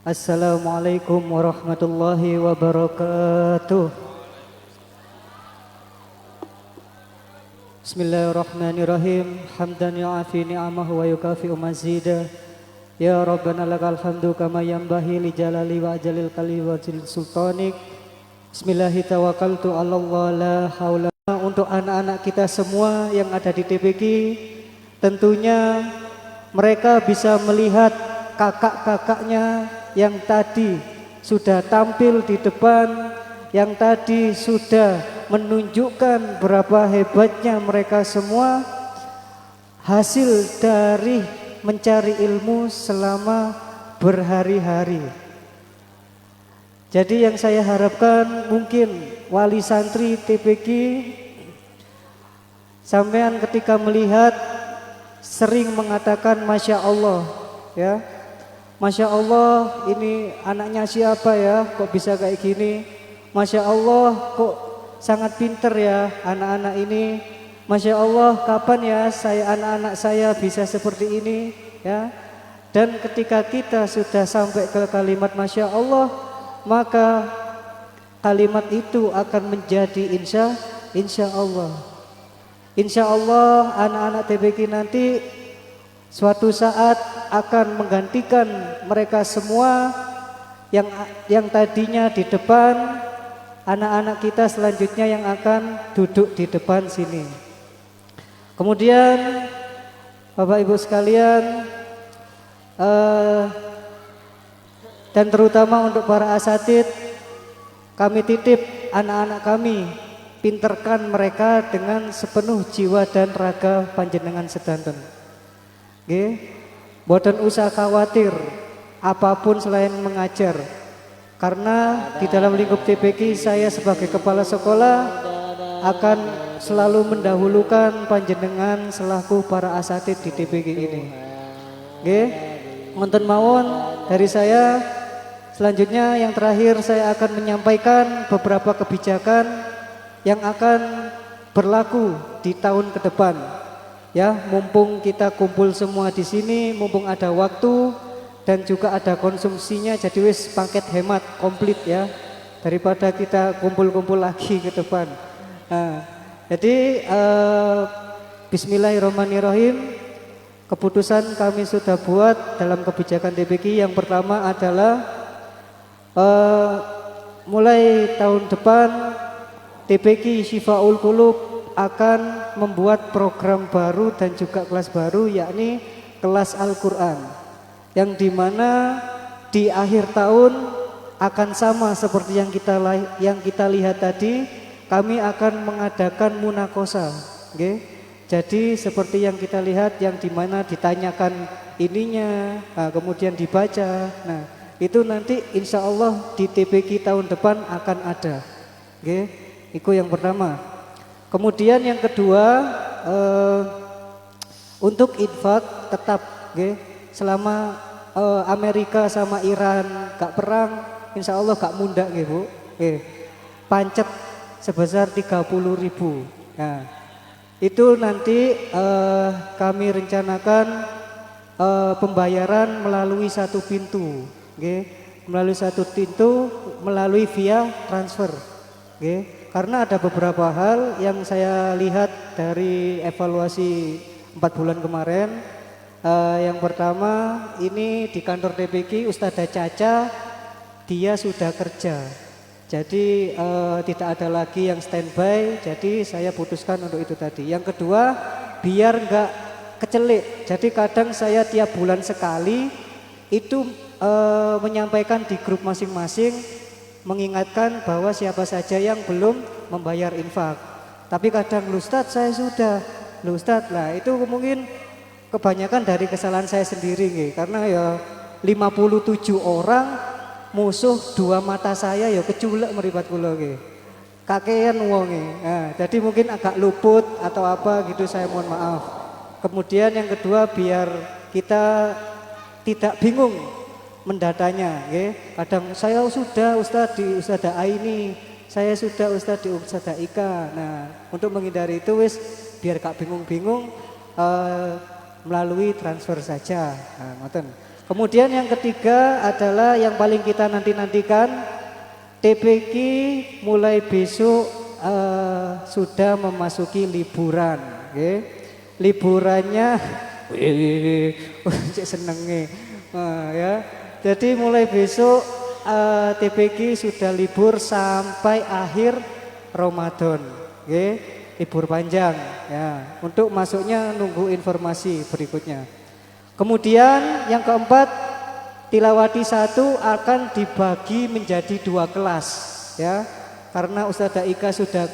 Assalamualaikum warahmatullahi wabarakatuh. Bismillahirrahmanirrahim. Hamdan yu'afi ni'amahu wa yukafi'u mazida. Ya Rabbana lakal hamdu kama yanbahi li jalali wa ajalil kali wa jil sultanik. Bismillahi tawakkaltu 'alallah la haula. Untuk anak-anak kita semua yang ada di TPQ, tentunya mereka bisa melihat kakak-kakaknya yang tadi sudah tampil di depan, yang tadi sudah menunjukkan berapa hebatnya mereka semua hasil dari mencari ilmu selama berhari-hari. Jadi yang saya harapkan, mungkin wali santri TPQ sampean ketika melihat sering mengatakan Masya Allah, ya, Masya Allah, ini anaknya siapa ya, kok bisa kayak gini. Masya Allah, kok sangat pinter ya anak-anak ini. Masya Allah, kapan ya anak-anak saya bisa seperti ini, ya. Dan ketika kita sudah sampai ke kalimat Masya Allah, maka kalimat itu akan menjadi insya Allah. Insya Allah anak-anak TPQ nanti suatu saat akan menggantikan mereka semua yang tadinya di depan. Anak-anak kita selanjutnya yang akan duduk di depan sini. Kemudian Bapak Ibu sekalian, dan terutama untuk para asatid, kami titip anak-anak kami, pinterkan mereka dengan sepenuh jiwa dan raga panjenengan sedanten. Nggih, mboten usah khawatir apapun selain mengajar. Karena di dalam lingkup TPQ saya sebagai kepala sekolah akan selalu mendahulukan panjenengan selaku para asatid di TPQ ini. Nggih, wonten mawon dari saya. Selanjutnya yang terakhir saya akan menyampaikan beberapa kebijakan yang akan berlaku di tahun ke depan. Ya, mumpung kita kumpul semua di sini, mumpung ada waktu dan juga ada konsumsinya, jadi wis paket hemat komplit ya, daripada kita kumpul-kumpul lagi ke depan. Nah, jadi bismillahirrahmanirrahim. Keputusan kami sudah buat dalam kebijakan TPQ. Yang pertama adalah mulai tahun depan TPQ Syifaul Qulub akan membuat program baru dan juga kelas baru, yakni kelas Al-Quran, yang dimana di akhir tahun akan sama seperti yang kita lihat tadi. Kami akan mengadakan munakosa, okay? Jadi seperti yang kita lihat, yang dimana ditanyakan ininya, nah, kemudian dibaca. Nah, itu nanti insya Allah di TPQ tahun depan akan ada, okay? Itu yang pertama. Kemudian yang kedua, untuk infak tetap, okay? Selama Amerika sama Iran gak perang, insya Allah gak mundak ya Bu. Pancet sebesar 30.000. Nah, itu nanti kami rencanakan pembayaran melalui satu pintu, melalui satu pintu, melalui via transfer. Karena ada beberapa hal yang saya lihat dari evaluasi 4 bulan kemarin. Yang pertama, ini di kantor TPQ Ustadzah Caca, dia sudah kerja, jadi tidak ada lagi yang standby. Jadi saya putuskan untuk itu tadi. Yang kedua, biar enggak kecelik, jadi kadang saya tiap bulan sekali itu menyampaikan di grup masing-masing, mengingatkan bahwa siapa saja yang belum membayar infak. Tapi kadang, Ustadz saya sudah, Ustadz lah, itu mungkin kebanyakan dari kesalahan saya sendiri nih, karena ya 57 orang musuh dua mata saya ya keculek meribat kula nggih. Kakean wonge. Nah, jadi mungkin agak luput atau apa gitu, saya mohon maaf. Kemudian yang kedua, biar kita tidak bingung mendatanya nggih. Kadang saya sudah Ustadz di Ustadzah Aini, saya sudah Ustadz di Ustadzah Ika. Nah, untuk menghindari itu wis biar gak bingung-bingung, melalui transfer saja. Nah, ngoten. Kemudian yang ketiga adalah yang paling kita nanti-nantikan, TPQ mulai besok sudah memasuki liburan, okay? Liburannya, cek senenge, ya. Jadi mulai besok TPQ sudah libur sampai akhir Ramadan, okay? Libur panjang, ya. Untuk masuknya nunggu informasi berikutnya. Kemudian yang keempat, Tilawati 1 akan dibagi menjadi 2 kelas, ya. Karena Ustazah Ika sudah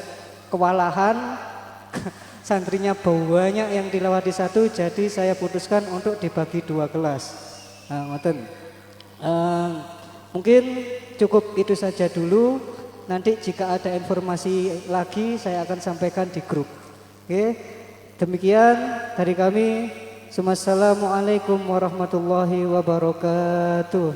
kewalahan, santrinya banyak yang Tilawati 1, jadi saya putuskan untuk dibagi 2 kelas. Nah, mungkin cukup itu saja dulu. Nanti jika ada informasi lagi saya akan sampaikan di grup. Oke, demikian dari kami. Assalamualaikum warahmatullahi wabarakatuh.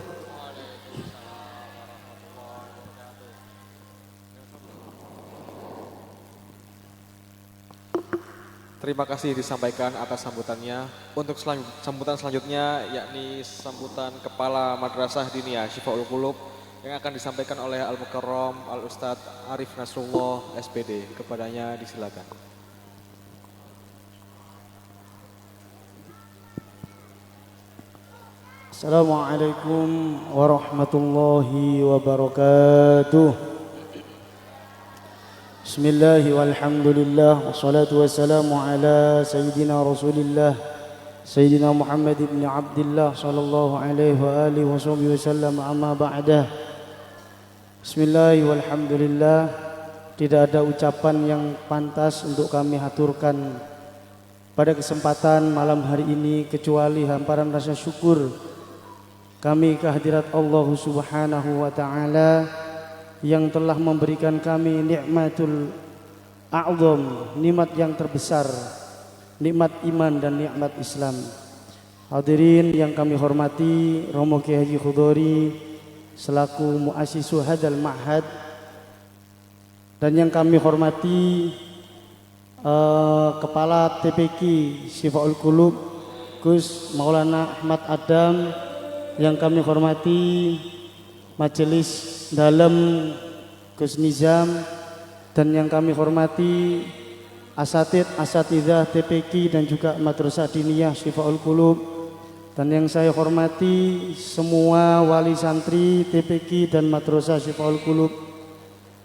Terima kasih disampaikan atas sambutannya. Untuk sambutan selanjutnya yakni sambutan Kepala Madrasah Diniyah Syifaul Qulub yang akan disampaikan oleh Al-Mukarram Al-Ustadz Arif Nasrullah SPD. Kepadanya disilakan. Assalamualaikum warahmatullahi wabarakatuh. Bismillahi walhamdulillah wassalatu wassalamu ala sayyidina Rasulillah Sayyidina Muhammad ibn Abdullah sallallahu alaihi wa alihi wasallam, amma ba'dah. Bismillahi walhamdulillah. Tidak ada ucapan yang pantas untuk kami haturkan pada kesempatan malam hari ini kecuali hamparan rasa syukur kami kehadirat Allah Subhanahu wa taala yang telah memberikan kami nikmatul a'zam, nikmat yang terbesar, nikmat iman dan nikmat Islam. Hadirin yang kami hormati, Romo Kiai Haji Khudori selaku muassisu hadal ma'had, dan yang kami hormati Kepala TPQ Syifaul Qulub Gus Maulana Ahmad Adam, yang kami hormati Majelis Dalam Gus Nizam, dan yang kami hormati asatidzah TPQ dan juga Madrasah Diniyah Syifaul Qulub, dan yang saya hormati semua wali santri TPQ dan Madrasah Syifaul Qulub,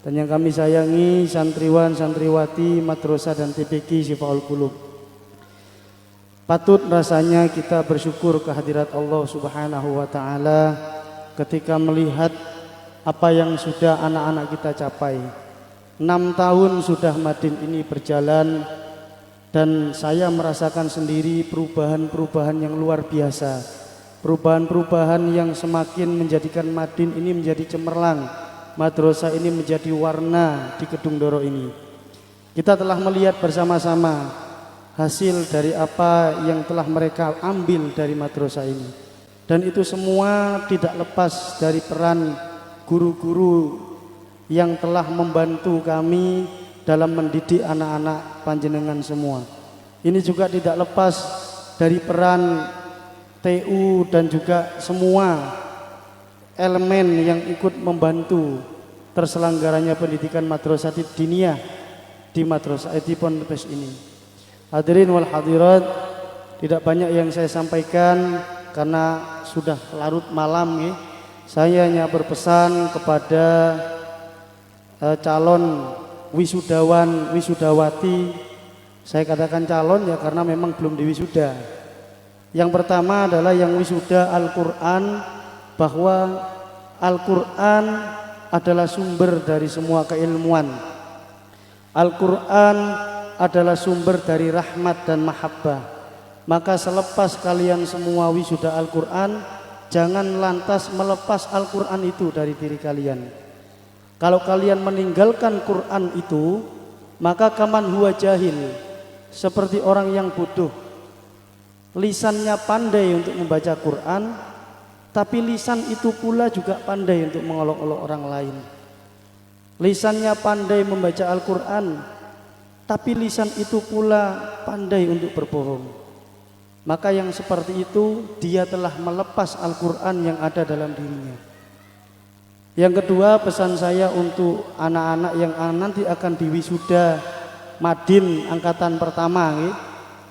dan yang kami sayangi santriwan santriwati Madrasah dan TPQ Syifaul Qulub. Patut rasanya kita bersyukur kehadirat Allah Subhanahu wa taala ketika melihat apa yang sudah anak-anak kita capai. 6 tahun sudah Madin ini berjalan, dan saya merasakan sendiri perubahan-perubahan yang luar biasa. Perubahan-perubahan yang semakin menjadikan Madin ini menjadi cemerlang, madrasah ini menjadi warna di Kedung Doro ini. Kita telah melihat bersama-sama hasil dari apa yang telah mereka ambil dari madrasah ini, dan itu semua tidak lepas dari peran guru-guru yang telah membantu kami dalam mendidik anak-anak panjenengan semua. Ini juga tidak lepas dari peran TU dan juga semua elemen yang ikut membantu terselenggaranya pendidikan madrasah diniyah di madrasah di Pondok ini. Hadirin wal hadirat, tidak banyak yang saya sampaikan karena sudah larut malam ya. Saya hanya berpesan kepada calon wisudawan, wisudawati. Saya katakan calon ya karena memang belum diwisuda. Yang pertama adalah yang wisuda Al-Quran, bahwa Al-Quran adalah sumber dari semua keilmuan. Al-Quran adalah sumber dari rahmat dan mahabbah. Maka selepas kalian semua wisuda Al-Quran, jangan lantas melepas Al-Quran itu dari diri kalian. Kalau kalian meninggalkan Quran itu, maka kaman huwa jahil, seperti orang yang bodoh. Lisannya pandai untuk membaca Quran, tapi lisan itu pula juga pandai untuk mengolok-olok orang lain. Lisannya pandai membaca Al-Quran, tapi lisan itu pula pandai untuk berbohong. maka yang seperti itu dia telah melepas Al-Quran yang ada dalam dirinya. Yang kedua, pesan saya untuk anak-anak yang nanti akan diwisuda Madin angkatan pertama.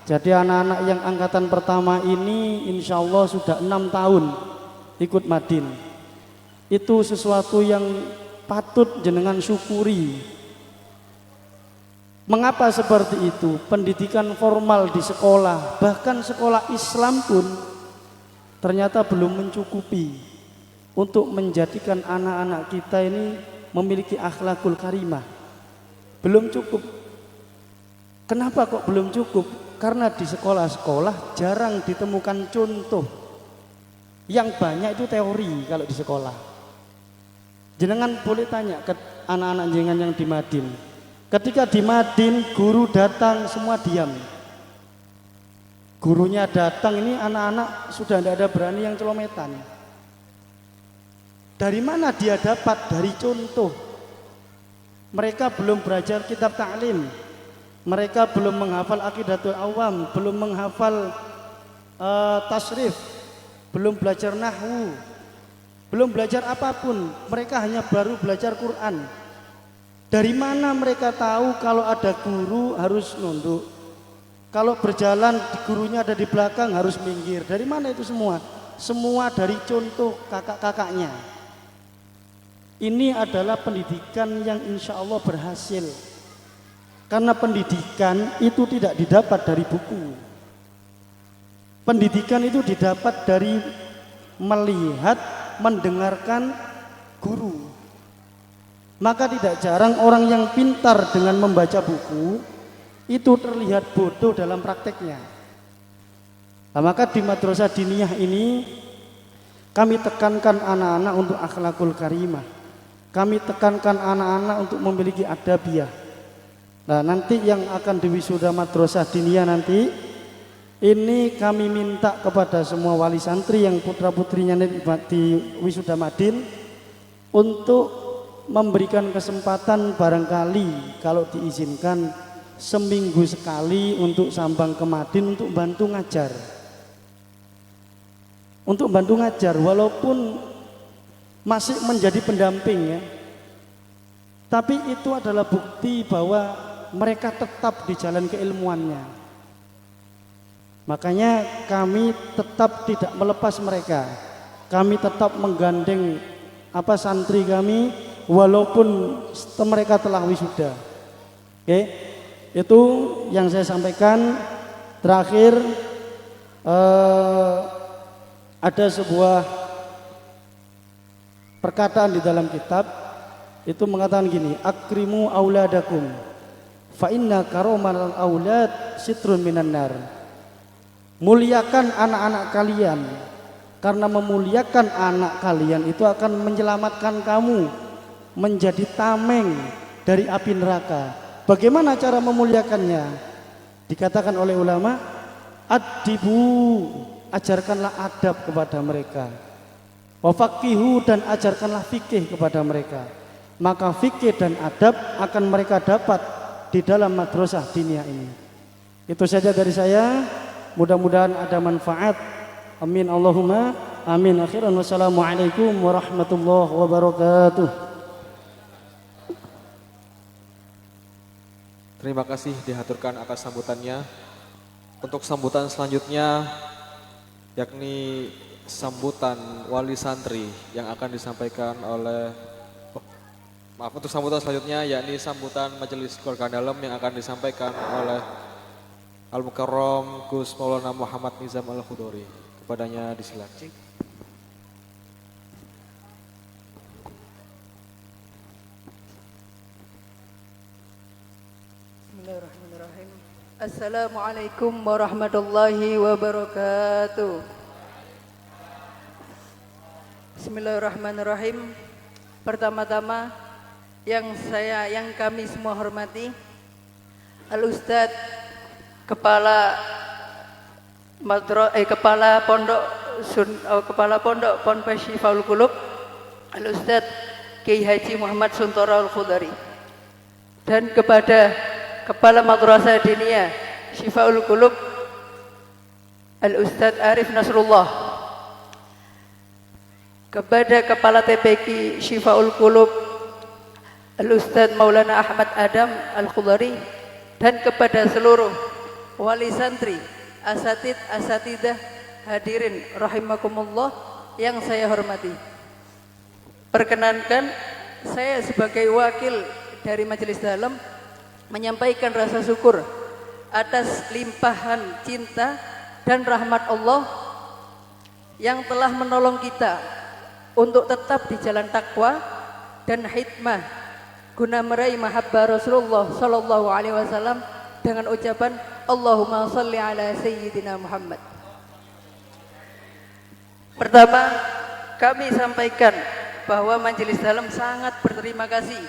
Jadi anak-anak yang angkatan pertama ini insya Allah sudah 6 tahun ikut Madin. Itu sesuatu yang patut jenengan syukuri. Mengapa seperti itu? Pendidikan formal di sekolah, bahkan sekolah Islam pun ternyata belum mencukupi untuk menjadikan anak-anak kita ini memiliki akhlakul karimah. Belum cukup. Kenapa kok belum cukup? Karena di sekolah-sekolah jarang ditemukan contoh. Yang banyak itu teori kalau di sekolah. Jenengan boleh tanya ke anak-anak jenengan yang di Madin. Ketika di Madin guru datang semua diam. Gurunya datang ini anak-anak sudah tidak ada berani yang celometan. Dari mana dia dapat? Dari contoh. Mereka belum belajar kitab ta'lim. Mereka belum menghafal aqidatul awam, belum menghafal tasrif, belum belajar nahwu, belum belajar apapun. Mereka hanya baru belajar Quran. Dari mana mereka tahu kalau ada guru harus nunduk? Kalau berjalan gurunya ada di belakang harus minggir. Dari mana itu semua? Semua dari contoh kakak-kakaknya. Ini adalah pendidikan yang insya Allah berhasil. Karena pendidikan itu tidak didapat dari buku. Pendidikan itu didapat dari melihat, mendengarkan guru. Maka tidak jarang orang yang pintar dengan membaca buku itu terlihat bodoh dalam prakteknya. Nah, maka di madrasah diniyah ini kami tekankan anak-anak untuk akhlakul karimah. Kami tekankan anak-anak untuk memiliki adabiyah. Nah, nanti yang akan diwisuda madrasah diniyah nanti ini kami minta kepada semua wali santri yang putra-putrinya di wisuda Madin untuk memberikan kesempatan barangkali kalau diizinkan seminggu sekali untuk sambang ke Madin untuk bantu ngajar. Untuk bantu ngajar walaupun masih menjadi pendamping ya. Tapi itu adalah bukti bahwa mereka tetap di jalan keilmuannya. Makanya kami tetap tidak melepas mereka. Kami tetap menggandeng santri kami walaupun mereka telah wisuda. Oke, itu yang saya sampaikan. Terakhir ada sebuah perkataan di dalam kitab itu mengatakan gini, akrimu auladakum fa inna karomal aulad sitrun minan nar. Muliakan anak-anak kalian karena memuliakan anak kalian itu akan menyelamatkan kamu menjadi tameng dari api neraka. Bagaimana cara memuliakannya? Dikatakan oleh ulama, adibu, ajarkanlah adab kepada mereka. Wafaqihu, dan ajarkanlah fikih kepada mereka. Maka fikih dan adab akan mereka dapat di dalam madrasah diniyah ini. Itu saja dari saya. Mudah-mudahan ada manfaat. Amin Allahumma amin. Akhiran wassalamualaikum warahmatullahi wabarakatuh. Terima kasih dihaturkan atas sambutannya. Untuk sambutan selanjutnya yakni sambutan wali santri yang akan disampaikan oleh untuk sambutan selanjutnya yakni sambutan majelis keluarga dalam yang akan disampaikan oleh Al-Mukarram Gus Maulana Muhammad Nizam Al-Khudori. Kepadanya disilakan. Bismillahirrahmanirrahim. Assalamualaikum warahmatullahi wabarakatuh. Bismillahirrahmanirrahim. Pertama-tama yang kami semua hormati Al-Ustadz Kepala Pondok Ponpes Syifaul Qulub Al-Ustadz Kiai Haji Muhammad Suntoro Al-Khudari, dan kepada Kepala Madrasah Diniyah Syifaul Qulub Al-Ustadz Arif Nasrullah, kepada Kepala TPQ Syifaul Qulub Al-Ustadz Maulana Ahmad Adam Al-Khudari, dan kepada seluruh wali santri, asatidah, hadirin rahimakumullah yang saya hormati. Perkenankan saya sebagai wakil dari Majelis Dalam menyampaikan rasa syukur atas limpahan cinta dan rahmat Allah yang telah menolong kita untuk tetap di jalan takwa dan hikmah guna meraih mahabbah Rasulullah sallallahu alaihi wasallam dengan ucapan Allahumma shalli ala sayyidina Muhammad. Pertama, kami sampaikan bahwa Majelis Dalam sangat berterima kasih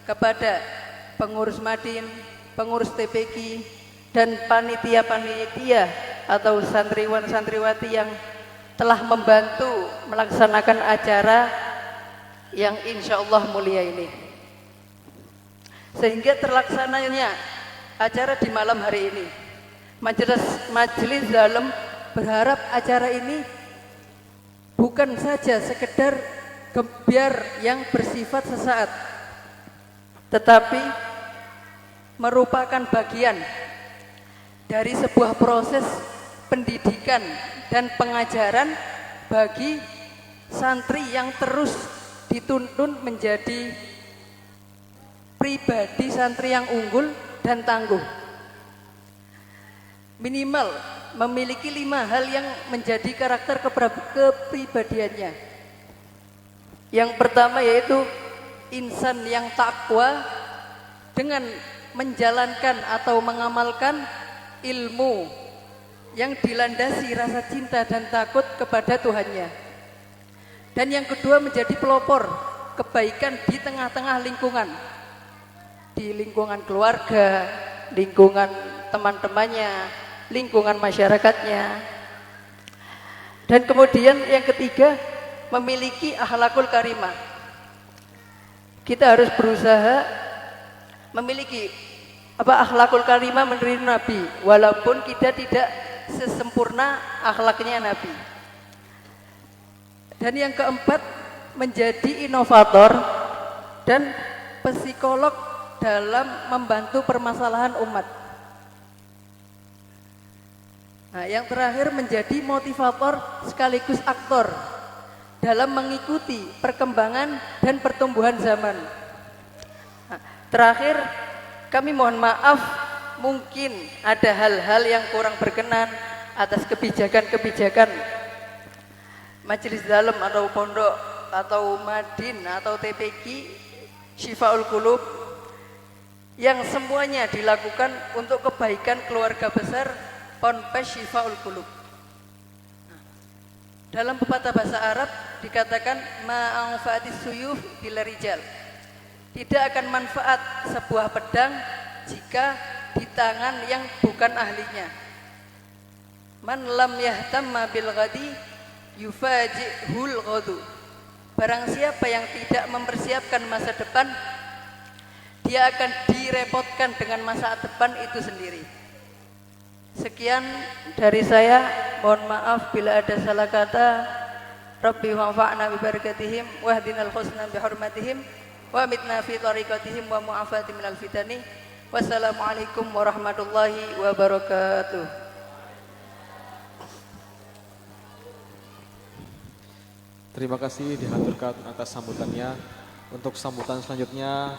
kepada pengurus Madin, pengurus TPQ, dan panitia-panitia atau santriwan-santriwati yang telah membantu melaksanakan acara yang insya Allah mulia ini. Sehingga terlaksananya acara di malam hari ini. Majelis Dalam berharap acara ini bukan saja sekedar gebiar yang bersifat sesaat, tetapi merupakan bagian dari sebuah proses pendidikan dan pengajaran bagi santri yang terus dituntun menjadi pribadi santri yang unggul dan tangguh. Minimal memiliki 5 hal yang menjadi karakter kepribadiannya. Yang pertama yaitu insan yang takwa dengan menjalankan atau mengamalkan ilmu yang dilandasi rasa cinta dan takut kepada Tuhannya. Dan yang kedua menjadi pelopor kebaikan di tengah-tengah lingkungan. Di lingkungan keluarga, lingkungan teman-temannya, lingkungan masyarakatnya. Dan kemudian yang ketiga memiliki akhlakul karimah. Kita harus berusaha memiliki akhlakul karimah menurut Nabi, walaupun kita tidak sesempurna akhlaknya Nabi. Dan yang keempat menjadi inovator dan psikolog dalam membantu permasalahan umat. Nah, yang terakhir menjadi motivator sekaligus aktor dalam mengikuti perkembangan dan pertumbuhan zaman. Nah, terakhir kami mohon maaf mungkin ada hal-hal yang kurang berkenan atas kebijakan-kebijakan Majelis Dalam atau pondok atau Madin atau TPQ Syifaul Qulub yang semuanya dilakukan untuk kebaikan keluarga besar Ponpes Syifaul Qulub. Dalam pepatah bahasa Arab dikatakan ma'anfaatis suyuf bila rijal. Tidak akan manfaat sebuah pedang jika di tangan yang bukan ahlinya. Man lam yahtamma bil ghadi yufajihul ghadu. Barang siapa yang tidak mempersiapkan masa depan, dia akan direpotkan dengan masa depan itu sendiri. Sekian dari saya, mohon maaf bila ada salah kata. Rabbi wanfa'na bi barakatihim wahdinal husna bi hurmatihim wa amitna fi tariqatihim wa mu'afati minal fitani. Wassalamualaikum warahmatullahi wabarakatuh. Terima kasih dihaturkan atas sambutannya. Untuk sambutan selanjutnya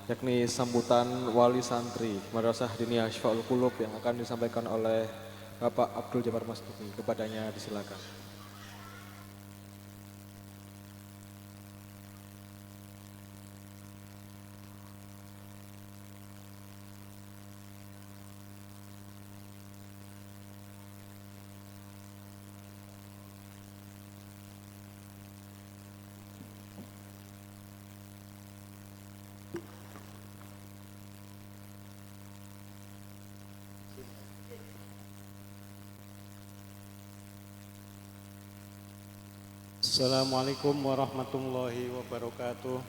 yakni sambutan wali santri Madrasah Diniyah Syifaul Qulub yang akan disampaikan oleh Bapak Abdul Jabbar Masduki. Kepadanya disilakan. Assalamualaikum warahmatullahi wabarakatuh.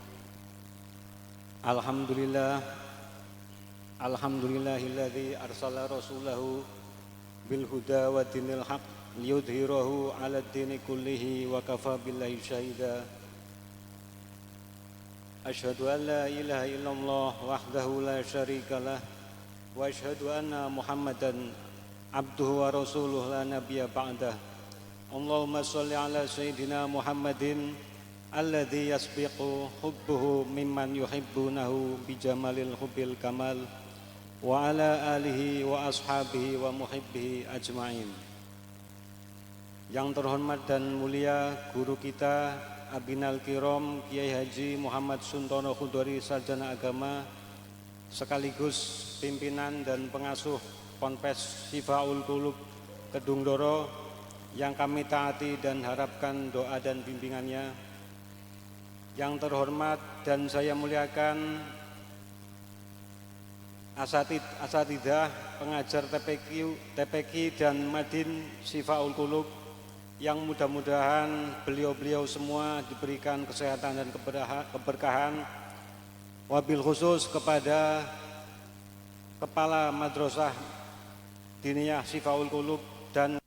Alhamdulillahilladzi arsala rasulahu بالهدى ودين الحق ليظهره على الدين كله وكفى بالله شهيدا أشهد أن لا إله إلا الله وحده لا شريك له وأشهد أن محمدا عبده ورسوله لا نبي بعده اللهم صل على سيدنا محمد الذي يسبق حبه ممن يحبونه بجمال الحب الكمال وعلى آله وأصحابه ومحبه أجمعين. Yang terhormat dan mulia guru kita Abinal Kiram Kiai Haji Muhammad Suntono Khudori Sarjana Agama sekaligus pimpinan dan pengasuh Ponpes Syifaul Qulub Kedung Doro yang kami taati dan harapkan doa dan bimbingannya. Yang terhormat dan saya muliakan asatidah pengajar TPQ dan Madin Syifaul Qulub yang mudah-mudahan beliau-beliau semua diberikan kesehatan dan keberkahan. Wabil khusus kepada Kepala Madrasah Diniyah Syifaul Qulub dan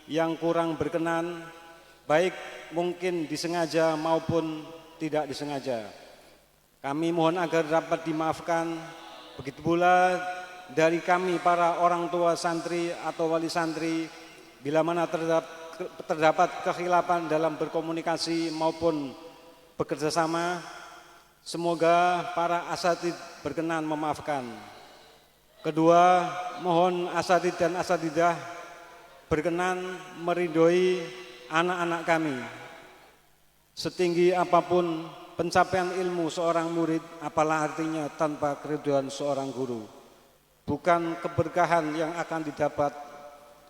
yang kurang berkenan, baik mungkin disengaja maupun tidak disengaja. Kami mohon agar dapat dimaafkan, begitu pula dari kami para orang tua santri atau wali santri, bila mana terdapat kekhilafan dalam berkomunikasi maupun bekerja sama, semoga para asatid berkenan memaafkan. Kedua, mohon asatid dan asatidah berkenan meridhoi anak-anak kami. Setinggi apapun pencapaian ilmu seorang murid, apalah artinya tanpa keridhaan seorang guru. Bukan keberkahan yang akan didapat,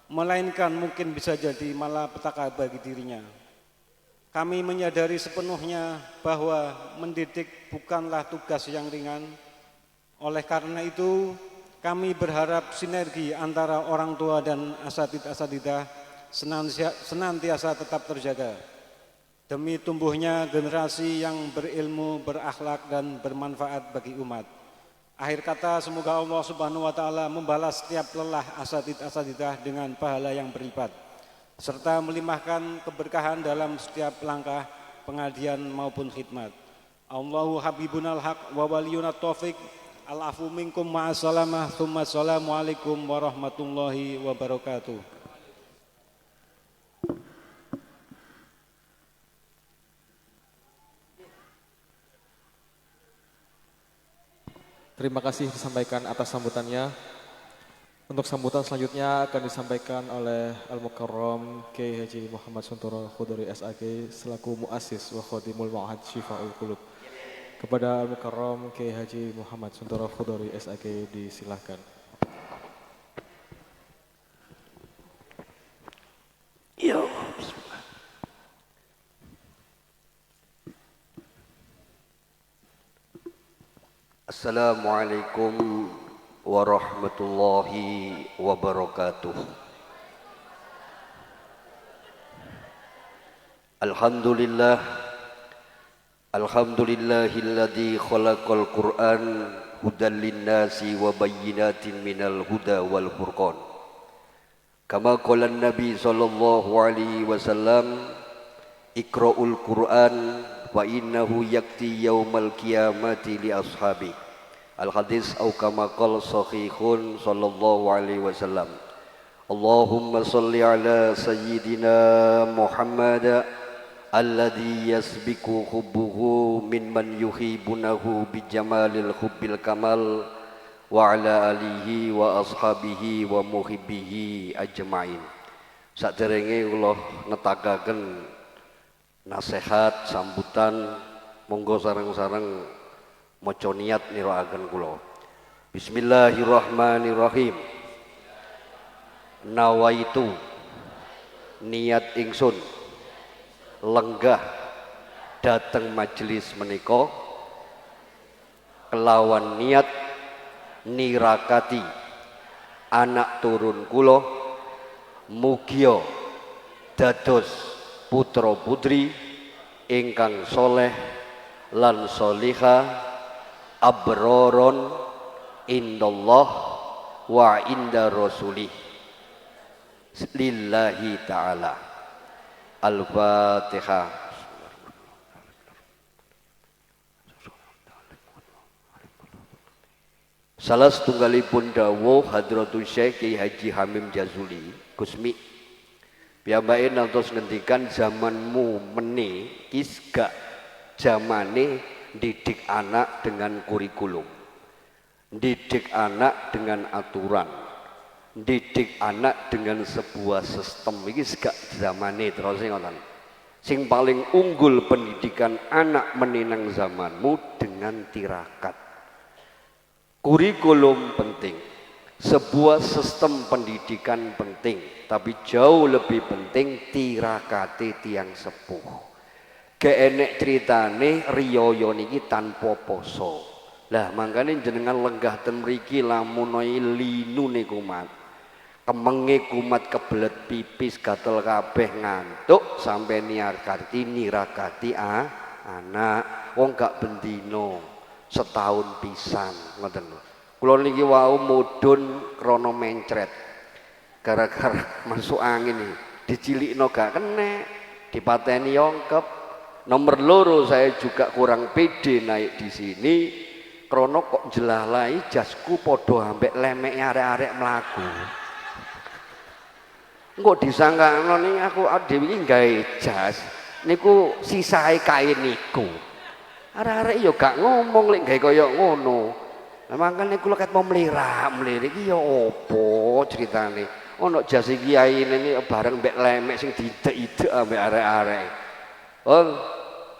melainkan mungkin bisa jadi malapetaka bagi dirinya. Kami menyadari sepenuhnya bahwa mendidik bukanlah tugas yang ringan. Oleh karena itu, kami berharap sinergi antara orang tua dan asatidz-asatidzah senantiasa tetap terjaga demi tumbuhnya generasi yang berilmu, berakhlak dan bermanfaat bagi umat. Akhir kata, semoga Allah Subhanahu wa taala membalas setiap lelah asatidz-asatidzah dengan pahala yang berlipat serta melimpahkan keberkahan dalam setiap langkah pengabdian maupun khidmat. Allahu habibunal haq wa waliyunat taufik. Al-afu minkum ma'assalamah. Tsumma assalamualaikum warahmatullahi wabarakatuh. Terima kasih disampaikan atas sambutannya. Untuk sambutan selanjutnya akan disampaikan oleh Al-Mukarram Kiai Haji Muhammad Suntoro Khudori SAG selaku muassis wa khadimul ma'had Syifa'ul Qulub. Kepada Al-Mukarram Kiai Haji Muhammad Suntoro Khudori SAG disilahkan. Ya Assalamualaikum warahmatullahi wabarakatuh. Alhamdulillah, alhamdulillahilladzi khalaqal Qur'an hudan linnasi wa bayyinatin minal huda wal furqan. Kama qala Nabi sallallahu alaihi wasallam, Iqra'ul Qur'an wa innahu yakti yaumal qiyamati li ashabi. Al-hadis au kama qala sahihun sallallahu alaihi wasallam. Allahumma salli ala sayyidina Muhammad alladhi yasbiku hubbuhu mimman yuhibbunahu bijamalil hubbil kamal wa ala alihi wa ashabihi wa muhibbihi ajma'in. Saderenge kula netakaken nasihat sambutan, monggo sareng-sareng maca niat niraaken kula. Bismillahirrahmanirrahim. Nawaitu niat ingsun lenggah dateng majelis menika kelawan niat nirakati anak turun kula mugia dados putra putri ingkang soleh lan solihah abroron indallah wa inda rasulih lillahi ta'ala. Al-Fatihah. Salah setunggalipun dawuh Hadratus Syekh Kiai Haji Hamim Jazuli Gusmi piyambake nantos ngendikan zamanmu meni kis gak zamane didik anak dengan kurikulum, didik anak dengan aturan, didik anak dengan sebuah sistem. Iki gak zamane terus ngoten. Sing paling unggul pendidikan anak meninang zamanmu dengan tirakat. Kurikulum penting, sebuah sistem pendidikan penting, tapi jauh lebih penting tirakate tiang sepuh. Keenek ceritane riyaya niki tanpa poso. Lah mangkane jenengan lenggah ten mriki lamun linu niku mat. Kemenge kumat kebelet pipis gatel kabeh ngantuk sampai nirakati anak wong gak bendino setahun pisan ngoten lho. Kula niki wau mudhun krana mencret. Gara-gara masuk angin nih, dicilikno gak kenek, dipateni yongkep. Nomor loro saya juga kurang pede naik di sini krono kok jelalai jasku podo ambek lemek arek-arek mlaku. Engko disangkano ning aku dhewe iki gawe jas niku sisae kain niku. Arek-arek yo gak ngomong lek gawe kaya ngono. Lah mangkane kula ket mau mlirik iki ya opo ceritane. ono jasi kiai ini bareng mbek lemek sing diidek-idek ambek arek-arek. Oh,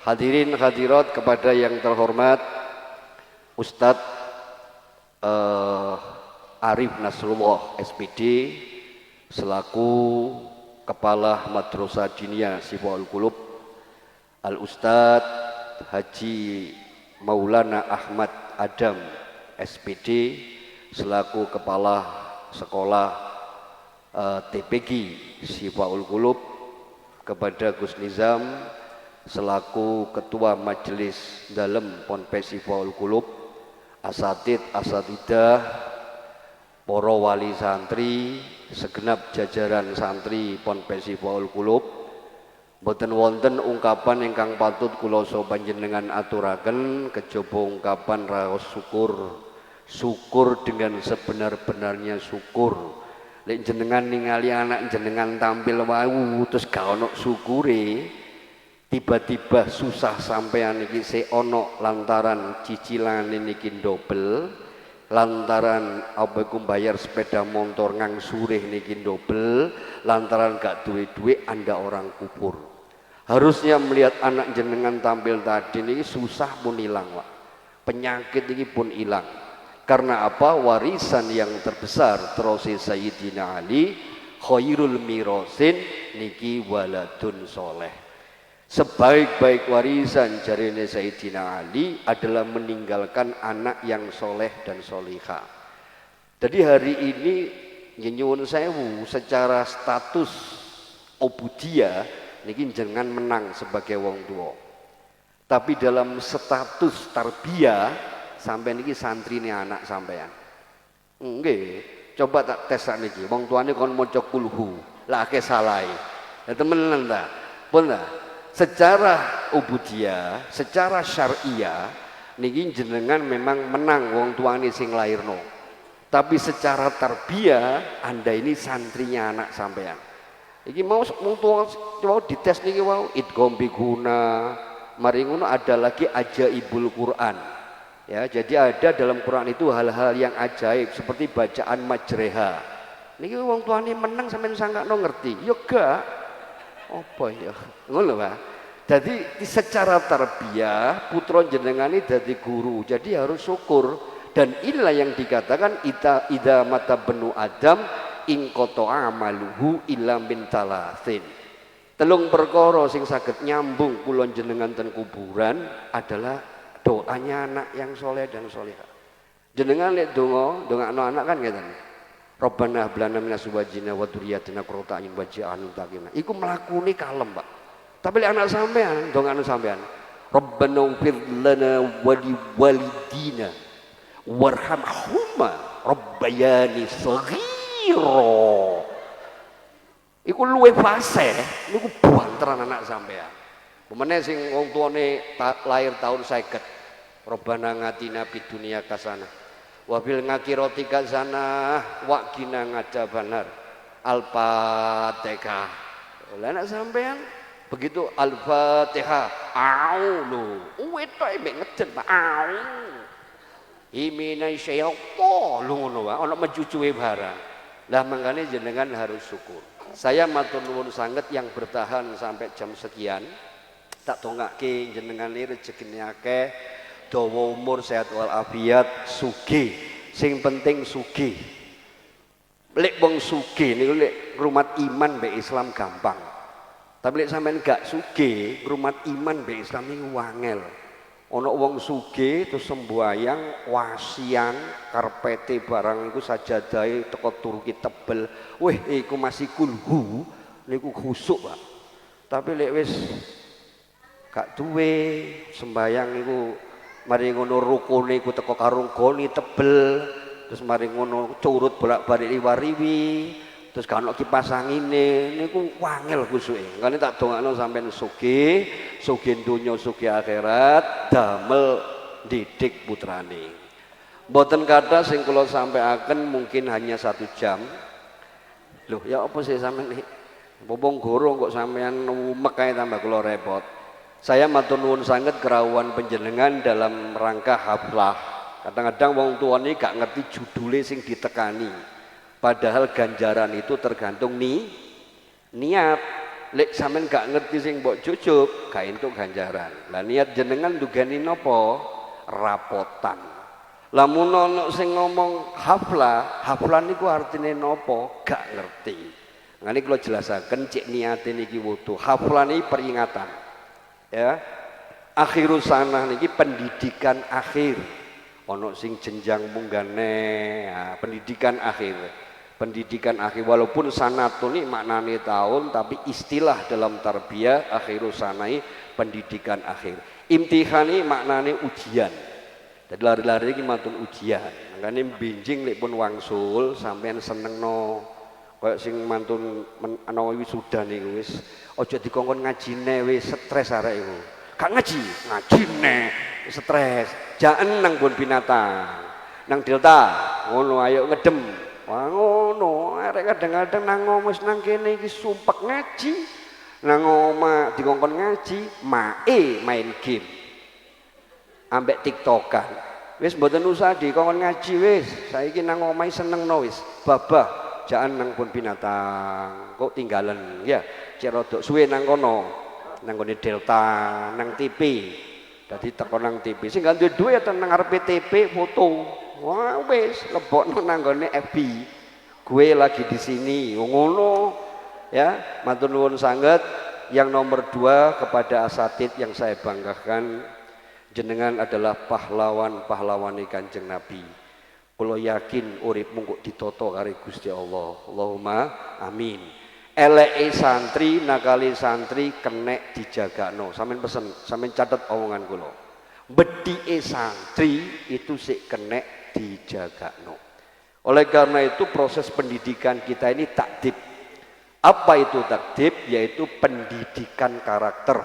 hadirin hadirat kepada yang terhormat Ustadz Arif Nasrullah SPD selaku Kepala Madrasah Diniyah Syifaul Qulub, Al Ustadz Haji Maulana Ahmad Adam SPD selaku Kepala Sekolah TPG Syifaul Qulub, kepada Gus Nizam selaku Ketua Majelis Dalem Ponpes Syifaul Qulub, asatid asatidah, para wali santri, segenap jajaran santri Ponpes Syifaul Qulub, boten wonten ungkapan ingkang patut kula panjenengan aturaken kejaba ungkapan raos syukur. Syukur dengan sebenar-benarnya syukur. Lek jenengan ningali anak jenengan tampil wau terus gak ono syukure, tiba-tiba susah sampean iki se ono lantaran cicilane niki dobel, lantaran apa iku bayar sepeda motor ngangsure niki dobel, lantaran gak duwe-duwe Anda orang kubur. Harusnya melihat anak jenengan tampil tadi ini susah pun hilang, Pak. Penyakit ini pun hilang. Karena apa? Warisan yang terbesar terus Sayyidina Ali, khairul mirosin niki waladun soleh. Sebaik-baik warisan jarine Sayyidina Ali adalah meninggalkan anak yang soleh dan solihah. Jadi hari ini nyuwun sewu secara status ubudiyah niki jenengan menang sebagai wong tua. Tapi dalam status tarbiyah sampai niki santri ini anak sampean. Nggih, coba tak tes sak niki. Wong tuane kon maca kulhu, lah akeh salahe. Ya temenan ta? Pun ta? Secara ubudiyah, secara syariah niki jenengan memang menang wong tuane sing lairno. Tapi secara tarbiyah Anda ini santrinya anak sampean. Iki mau wong tua mau dites niki wau idgham bi guna. Mari ngono ada lagi ajaibul Quran. Ya, jadi ada dalam Quran itu hal-hal yang ajaib seperti bacaan majreha. Niki wong tuane menang sampean sangkakno ngerti. Ya gak. Apa ya? Ngono Pak. Jadi secara tarbiyah putra jenengan ini dadi guru. Jadi harus syukur dan inilah yang dikatakan ida mata benu Adam ing qata amaluhu illa min talasin. Telung perkara sing saged nyambung kula jenengan ten kuburan adalah doanya anak yang soleh dan solehah. Jenengan lihat dongakno anak kan ngeten. Rabbana hab lana minas azwajina wa dzurriyyatina qurrata a'yun waj'alna muttaqina. Iku mlakune kalem, Pak. Tapi lihat anak sampean, dongakno sampean. Rabbana ighfir lana wa liwalidina warhamhuma rabbayani shaghira. Iku luwe fase, niku buanteran anak sampean. Pemene sing wong tuane lahir tahun 50. Robbana ngatina bid dunya kasana wa bil ngakirati kasana wa qina ngadzabannar. Al-Fatihah. Lah nek sampean begitu Al-Fatihah, aulu. Wetok mek ngeden Pak. Au. Imina syaitan ngono wae ana mencucuke barang. Lah mangkane jenengan harus syukur. Saya matur nuwun sanget yang bertahan sampai jam sekian. Tak dongake jenengan iki rezekine akeh, dawa umur, sehat walafiat, sugih. Sing penting sugih. Lek wong sugih niku lek ngrumat iman mbek Islam gampang. Tapi lek sampean gak sugih, ngrumat iman mbek Islam niku wangel. Ana wong sugih terus sembayang wasian karpete barang iku sajadahe teko Turki tebel. Weh iku masih kulhu niku khusuk, Pak. Tapi lek wis gak duwe sembayang iku mari ngono rukune iku teko karung goni tebel, terus mari ngono curut bolak-balik liwariwi, terus gak ono kipas angine niku wangel kusuke. Makane tak dongakno sampean sugih, sugih donya sugih akhirat, damel didik putrane. Mboten kathah sing kula sampaiaken mungkin hanya 1 jam. Loh, ya apa sih sampean iki? Bobong goro kok sampean umek kae tambah kula repot. Saya matur nuwun sanget kerawuhan panjenengan dalam rangka haflah. Kadang-kadang wong tuane gak ngerti judule sing ditekani. Padahal ganjaran itu tergantung niat. Lek sampean gak ngerti sing mbok jujub, gak entuk ganjaran. Lah niat jenengan ndugani napa? Rapotan. Lamun ana sing ngomong haflah niku artine napa? Gak ngerti. Ngene kula jelasaken cek niate niki wudu. Haflah niki peringatan. Ya. Akhirus sanah niki pendidikan akhir. Ana sing jenjang munggane, ya, pendidikan akhir. Pendidikan akhir walaupun sanatun ini maknanya tahun tapi istilah dalam tarbiyah akhirus sanai pendidikan akhir. Imtihan ini maknanya ujian. Jadi lari-lari ini mantun ujian. Makanya binjing lek pun wangsul sampean seneng no. Kayak sing mantun anawi sudah nih wis. Ojo dikongkon ngajine wis stres arek iku. Gak ngajine stres. Jangan nang bon binatang. Nang delta ngono ayo ngedem. Wah ngono, arek kadang-kadang nang wis nang kene iki sumpek ngaji. Nang omah dikongkon ngaji, main game. Ambek TikTokan. Wis mboten usah dikongkon ngaji wis. Saiki nang omah senengno wis. Babah, jangan nang pun binatang. Kok tinggalan ya. Cek rodok suwe nang kono. Nang gone Delta, nang TV. Dadi teko nang TV. Sing gak duwe duwe nang ngarepe TV foto. Wah wis lebokno nang gone FB. Gue lagi di sini. Ngono ya, matur nuwun sanget. Yang nomor 2 kepada asatid yang saya banggakan, jenengan adalah pahlawan-pahlawan Kanjeng Nabi. Kula yakin uripmu kok ditata karo Gusti Allah. Allahumma amin. Eleke santri, nakali santri kenek dijagakno. Sampeyan pesen, sampeyan catet omongan kula. Bedike santri itu sik kenek dijagakno. Oleh karena itu proses pendidikan kita ini takdib. Apa itu takdib? Yaitu pendidikan karakter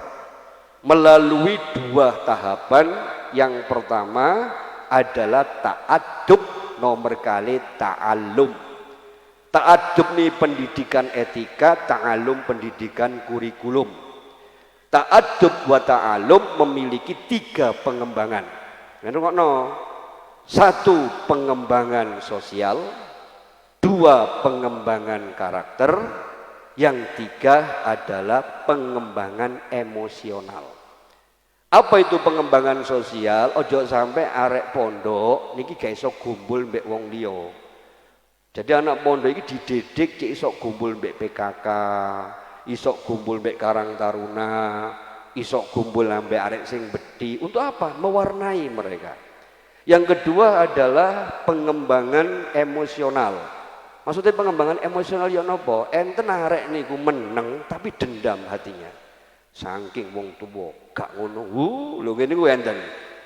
melalui 2 tahapan. Yang pertama adalah ta'adub, nomor kali ta'allum. Ta'adub nih pendidikan etika, ta'allum pendidikan kurikulum. Ta'adub wa ta'allum memiliki 3 pengembangan. Ngono. 1 pengembangan sosial, 2 pengembangan karakter, yang 3 adalah pengembangan emosional. Apa itu pengembangan sosial? Ojo sampai arek pondok niki gak iso gumbul mbek wong liya. Jadi anak pondok iki dididik cek iso gumbul mbek PKK, iso gumbul mbek Karang Taruna, iso gumbul ambek arek sing bedhi. Untuk apa? Mewarnai mereka. Yang kedua adalah pengembangan emosional. Maksudnya pengembangan emosional ya napa? Enten arek niku meneng tapi dendam hatinya. Saking wong tuwa gak ngono. Lho ngene ku enten.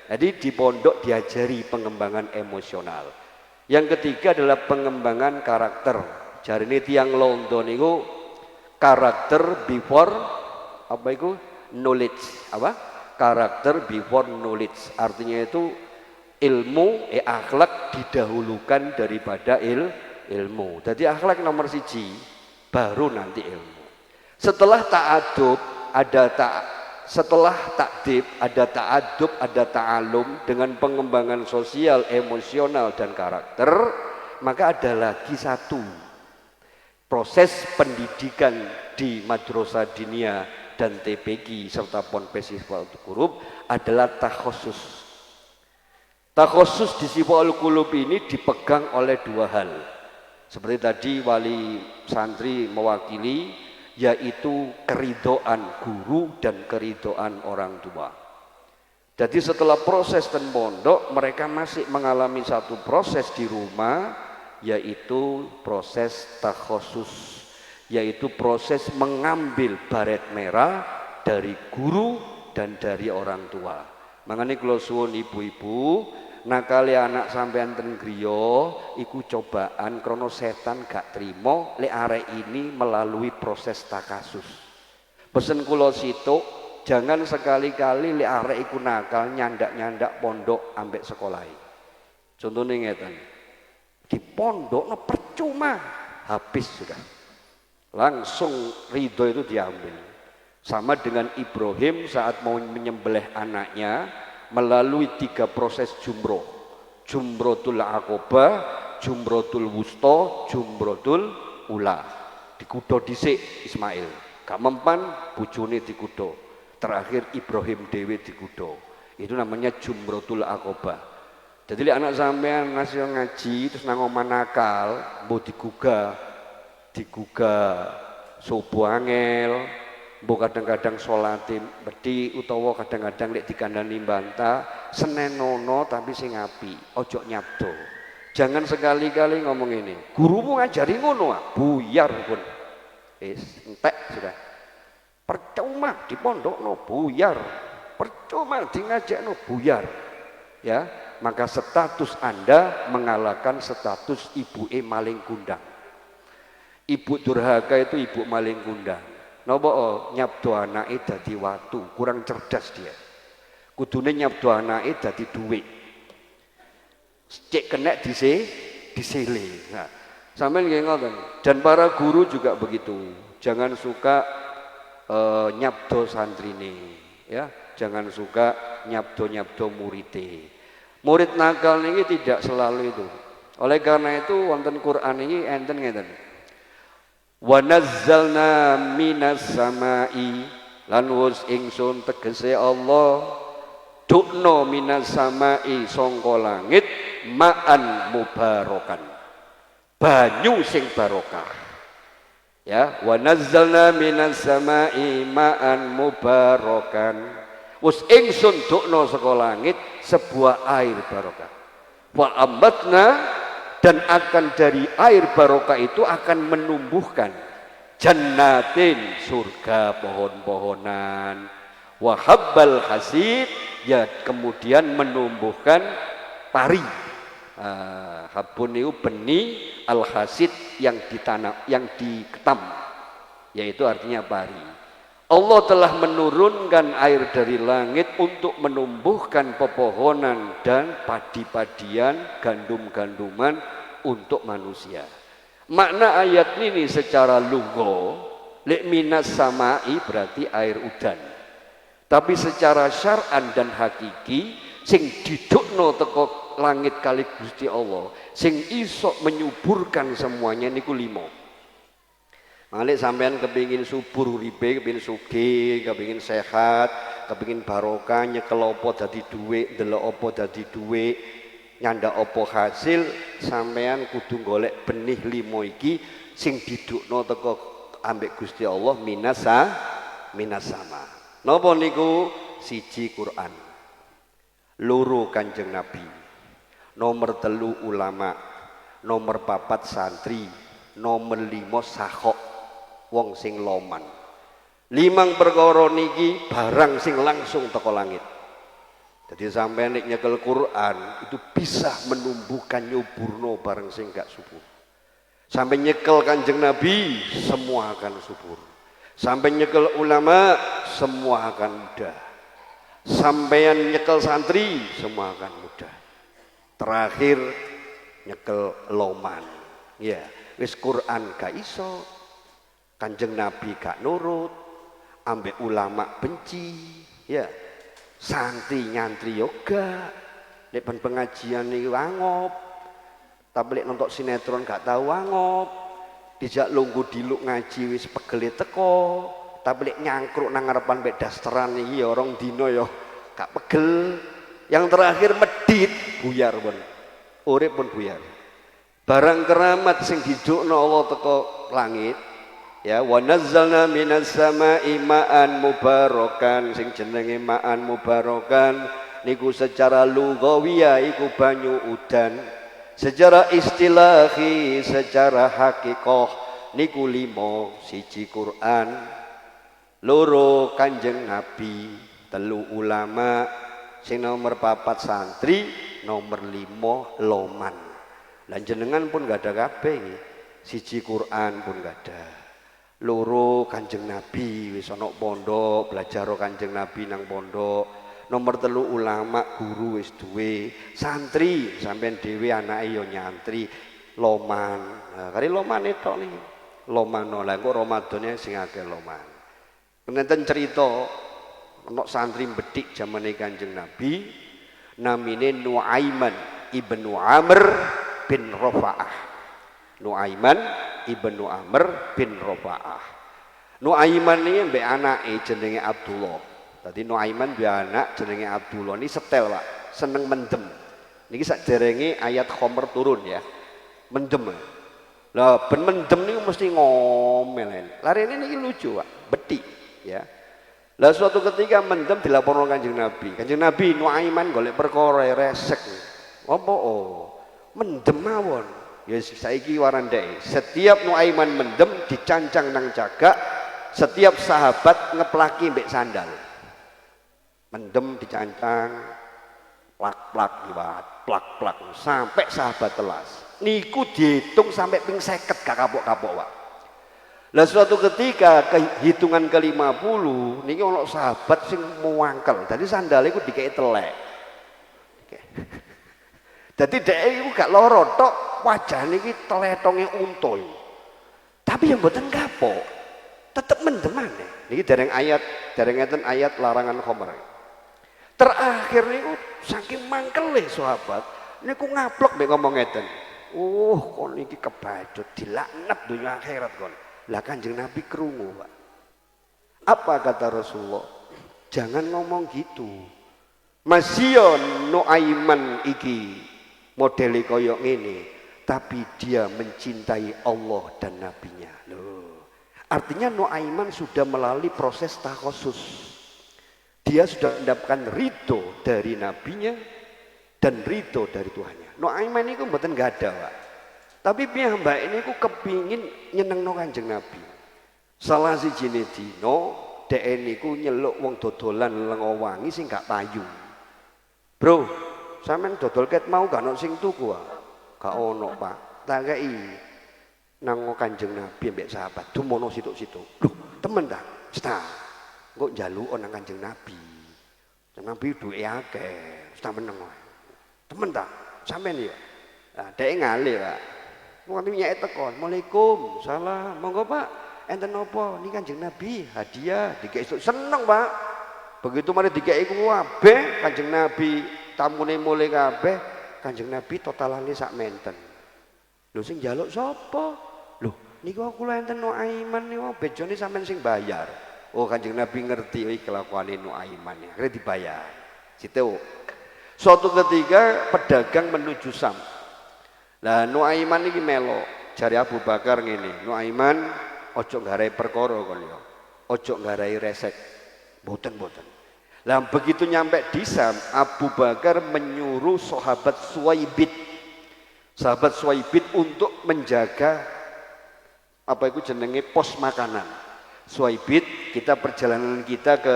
Jadi di pondok diajari pengembangan emosional. Yang ketiga adalah pengembangan karakter. Jarine tiyang londo niku karakter before apa itu? Knowledge. Apa? Karakter before knowledge. Artinya itu ilmu, akhlak didahulukan daripada ilmu. Jadi akhlak nomor 1, baru nanti ilmu. Setelah ta'adub setelah takdib ada ta'adub, ada ta'alum dengan pengembangan sosial, emosional dan karakter, maka ada lagi 1 proses pendidikan di Madrasah Diniyah dan TPQ serta Ponpes Hifdzul Qulub adalah takhusus. Takhusus di Sifa'ul Qulub ini dipegang oleh 2 hal. Seperti tadi wali santri mewakili, yaitu keridoan guru dan keridoan orang tua. Jadi setelah proses ten pondok, mereka masih mengalami 1 proses di rumah, yaitu proses takhusus, yaitu proses mengambil baret merah dari guru dan dari orang tua. Makanya kalau suwun ibu-ibu, nakali anak sampean ten griya iku cobaan krono setan gak trimo lek arek ini melalui proses takasus. Pesen kula situk, jangan sekali-kali lek arek iku nakal nyandak-nyandak pondok ambek sekolahe. Contohnya ngeten. Di pondok no percuma, habis sudah. Langsung ridho itu diambil. Sama dengan Ibrahim saat mau menyembelih anaknya, melalui 3 proses jumroh. Jumrotul Aqobah, Jumrotul wusta, jumrotul ula. Dikudo dhisik Ismail. Gak mempan bojone dikudo. Terakhir Ibrahim dewe dikudo. Itu namanya jumrotul aqobah. Jadi anak sampean ngasih ngaji terus nang omah nakal, mbok digugah subuh angel, mbok kadang-kadang salate bedhi utawa kadang-kadang lek dikandani bantah, senenono tapi sing apik, ojo nyabdo. Jangan sekali-kali ngomong ini. Gurumu ngajari ngono, buyar pun. Entek sudah. Percuma di pondokno buyar. Percuma di ngajakno buyar. Ya, maka status Anda mengalahkan status ibuke maling kundang. Ibu durhaka itu ibu maling kundang. Napa nyabdo anake dadi watu, kurang cerdas dia. Kudune nyabdo anake dadi dhuwit. Cek kena disele. Nah, sampean nggih ngoten. Dan para guru juga begitu. Jangan suka nyabdo santrine, ya. Jangan suka nyabdo murite. Murid nakal niki tidak selalu itu. Oleh karena itu wonten Quran ini enten ngeten. Wa nazzalna minas samai lan wus ingsun tegese Allah dukno minas samai sangka langit ma'an mubarakan banyu sing barokah ya wa nazzalna minas samai ma'an mubarakan wus ingsun dukno saka langit sebuah air barokah wa ambatna dan akan dari air barokah itu akan menumbuhkan jannatin surga pohon-pohonan wahabbal hasid ya kemudian menumbuhkan pari habun itu benih al hasid yang ditanam yang diketam yaitu artinya pari. Allah telah menurunkan air dari langit untuk menumbuhkan pepohonan dan padi-padian, gandum-ganduman untuk manusia. Makna ayat ini secara lugha, lek minas samai berarti air udan. Tapi secara syar'an dan hakiki, sing didukno teko langit kali Gusti Allah, sing iso menyuburkan semuanya niku 5. Malik sampean kepingin subur uripe, kepingin sugih, kepingin sehat, kepingin barokah, nyekel apa dadi dhuwit, ndelok apa dadi dhuwit, nyandak apa hasil, sampean kudu golek benih 5 iki sing didukno teko ambek Gusti Allah minas sama. Napa niku? 1 Quran. 2 Kanjeng Nabi. Nomor 3 ulama. Nomor 4 santri. Nomor 5 sahok. Wong sing loman. 5 perkara niki barang sing langsung teko langit. Jadi sampai nek nyekel Quran itu bisa menumbuhkan nyuburno barang sing gak subur. Sampai nyekel Kanjeng Nabi semua akan subur. Sampai nyekel ulama semua akan mudah. Sampeyan nyekel santri semua akan mudah. Terakhir nyekel loman. Ya, wis Quran gak iso. Kanjeng Nabi gak nurut, ambek ulama benci, ya. Santri nyantri yoga, lek pengajian iki wangop. Tapi lek nonton sinetron gak tahu wangop. Dijak lungguh diluk ngaji wis pegele teko. Tapi lek nyangkruk nang ngarepan mbek dasteran iki ya rong dina ya gak pegel. Yang terakhir medit buyar pun. Urip pun buyar. Barang keramat sing didukno Allah teko langit. Ya wa nazzalna minas samai ma'an mubarakan sing jenenge ma'an mubarakan niku secara lughawiyah iku banyu udan secara istilahi secara hakikah niku 5 1 Quran 2 Kanjeng Nabi 3 ulama sing nomor 4 santri nomor 5 loman lan jenengan pun gak ada kabeh 1 Quran pun gak ada 2 Kanjeng Nabi wis ana pondok belajar Kanjeng Nabi nang pondok nomor 3 ulama guru wis duwe santri sampean dhewe anake yo nyantri loman nah, kari loman tok niki loman lha kok Ramadane sing akeh loman ngenten cerita ana santri bedhik zamane Kanjeng Nabi namine Nuaiman ibnu Amr bin Rofa'ah. Nuaiman ibnu Amr bin Rofa'ah. Nuaiman ini mbek anake jenenge Abdullah. Tadi Nuaiman mbek anak jenenge Abdullah. Ini setel Pak, seneng mendem. Niki sakderenge ayat Khomer turun ya. Mendem. Lah ben mendem niku mesti ngomel. Larene niki lucu Pak, betik ya. Lah suatu ketika mendem dilaporno Kanjeng Nabi. Kanjeng Nabi Nuaiman golek perkara resek. Apa mendem mawon. Ya saiki warandake. Setiap Nuaiman mendem dicancang nang cagak, setiap sahabat ngeplaki mbek sandal. Mendem dicancang plak-plak liwat, plak-plak sampai sahabat telas. Niku dihitung sampai ping 50 gak kapok-kapok Pak. Lah suatu ketika hitungan ke-50 niki ono sahabat sing muangkel. Dadi sandale iku dikeki telek. Dadi dhek iku gak lara tok, wajane iki teletonge unta. Tapi yang mboten kapok. Tetep mendem maneh. Niki dereng enten ayat larangan khamr. Terakhir niku saking mangkele sahabat niku ngaplok mek ngomong ngeten. Kon iki kebacut dilaknat dunia akhirat kon. Lah Kanjeng Nabi krungu, Pak. Apa kata Rasulullah? Jangan ngomong gitu. Masih Nuaiman iki modele koyo ngene, tapi dia mencintai Allah dan nabinya. Loh. Artinya Nuaiman sudah melalui proses takhasus. Dia sudah mendapatkan ridho dari nabinya dan ridho dari Tuhannya. Nuaiman itu mboten gak ada, Pak. Tapi piyambak ini ku kepingin nyenengno Kanjeng Nabi. Salah sijine dina dhek niku nyeluk wong dodolan lenga wangi sing gak payu. Bro, sampean dodol ket mau gak ono sing tuku ah? Gak ono, Pak. Tak kei nang Kanjeng Nabi mbek sahabat dumono situk-situk. Loh, temen ta? Sta. Kok njaluk nang Kanjeng Nabi. Kanjeng Nabi duwe akeh, sta meneng wae. Temen ta? Sampean ya. Nah, dhek ngalih, Pak. Mungkin nyek tekon, Assalamualaikum, salam, monggo Pak, enten napa? Niki Kanjeng Nabi hadiah, dikek seneng Pak. Begitu mari dikek iku kabeh Kanjeng Nabi, tamune mulai kabeh, Kanjeng Nabi totalane sak menten. Lho sing njaluk sapa? Lho niku kula enten Nuaiman niku bejone sampean sing bayar. Oh Kanjeng Nabi ngerti iki kelakuane Nuaiman ya, akhirnya dibayar. Situ. Suatu ketika pedagang menuju Sam. Lah Nuaiman iki melo, jare Abu Bakar ngene, Nuaiman ojo nggarai perkara kon ya. Ojo nggarai resek. Mboten. Lah begitu nyampe di Sam, Abu Bakar menyuruh sahabat Suwaibid. Sahabat Suwaibid untuk menjaga apa itu jenenge pos makanan. Suwaibid, kita perjalanan kita ke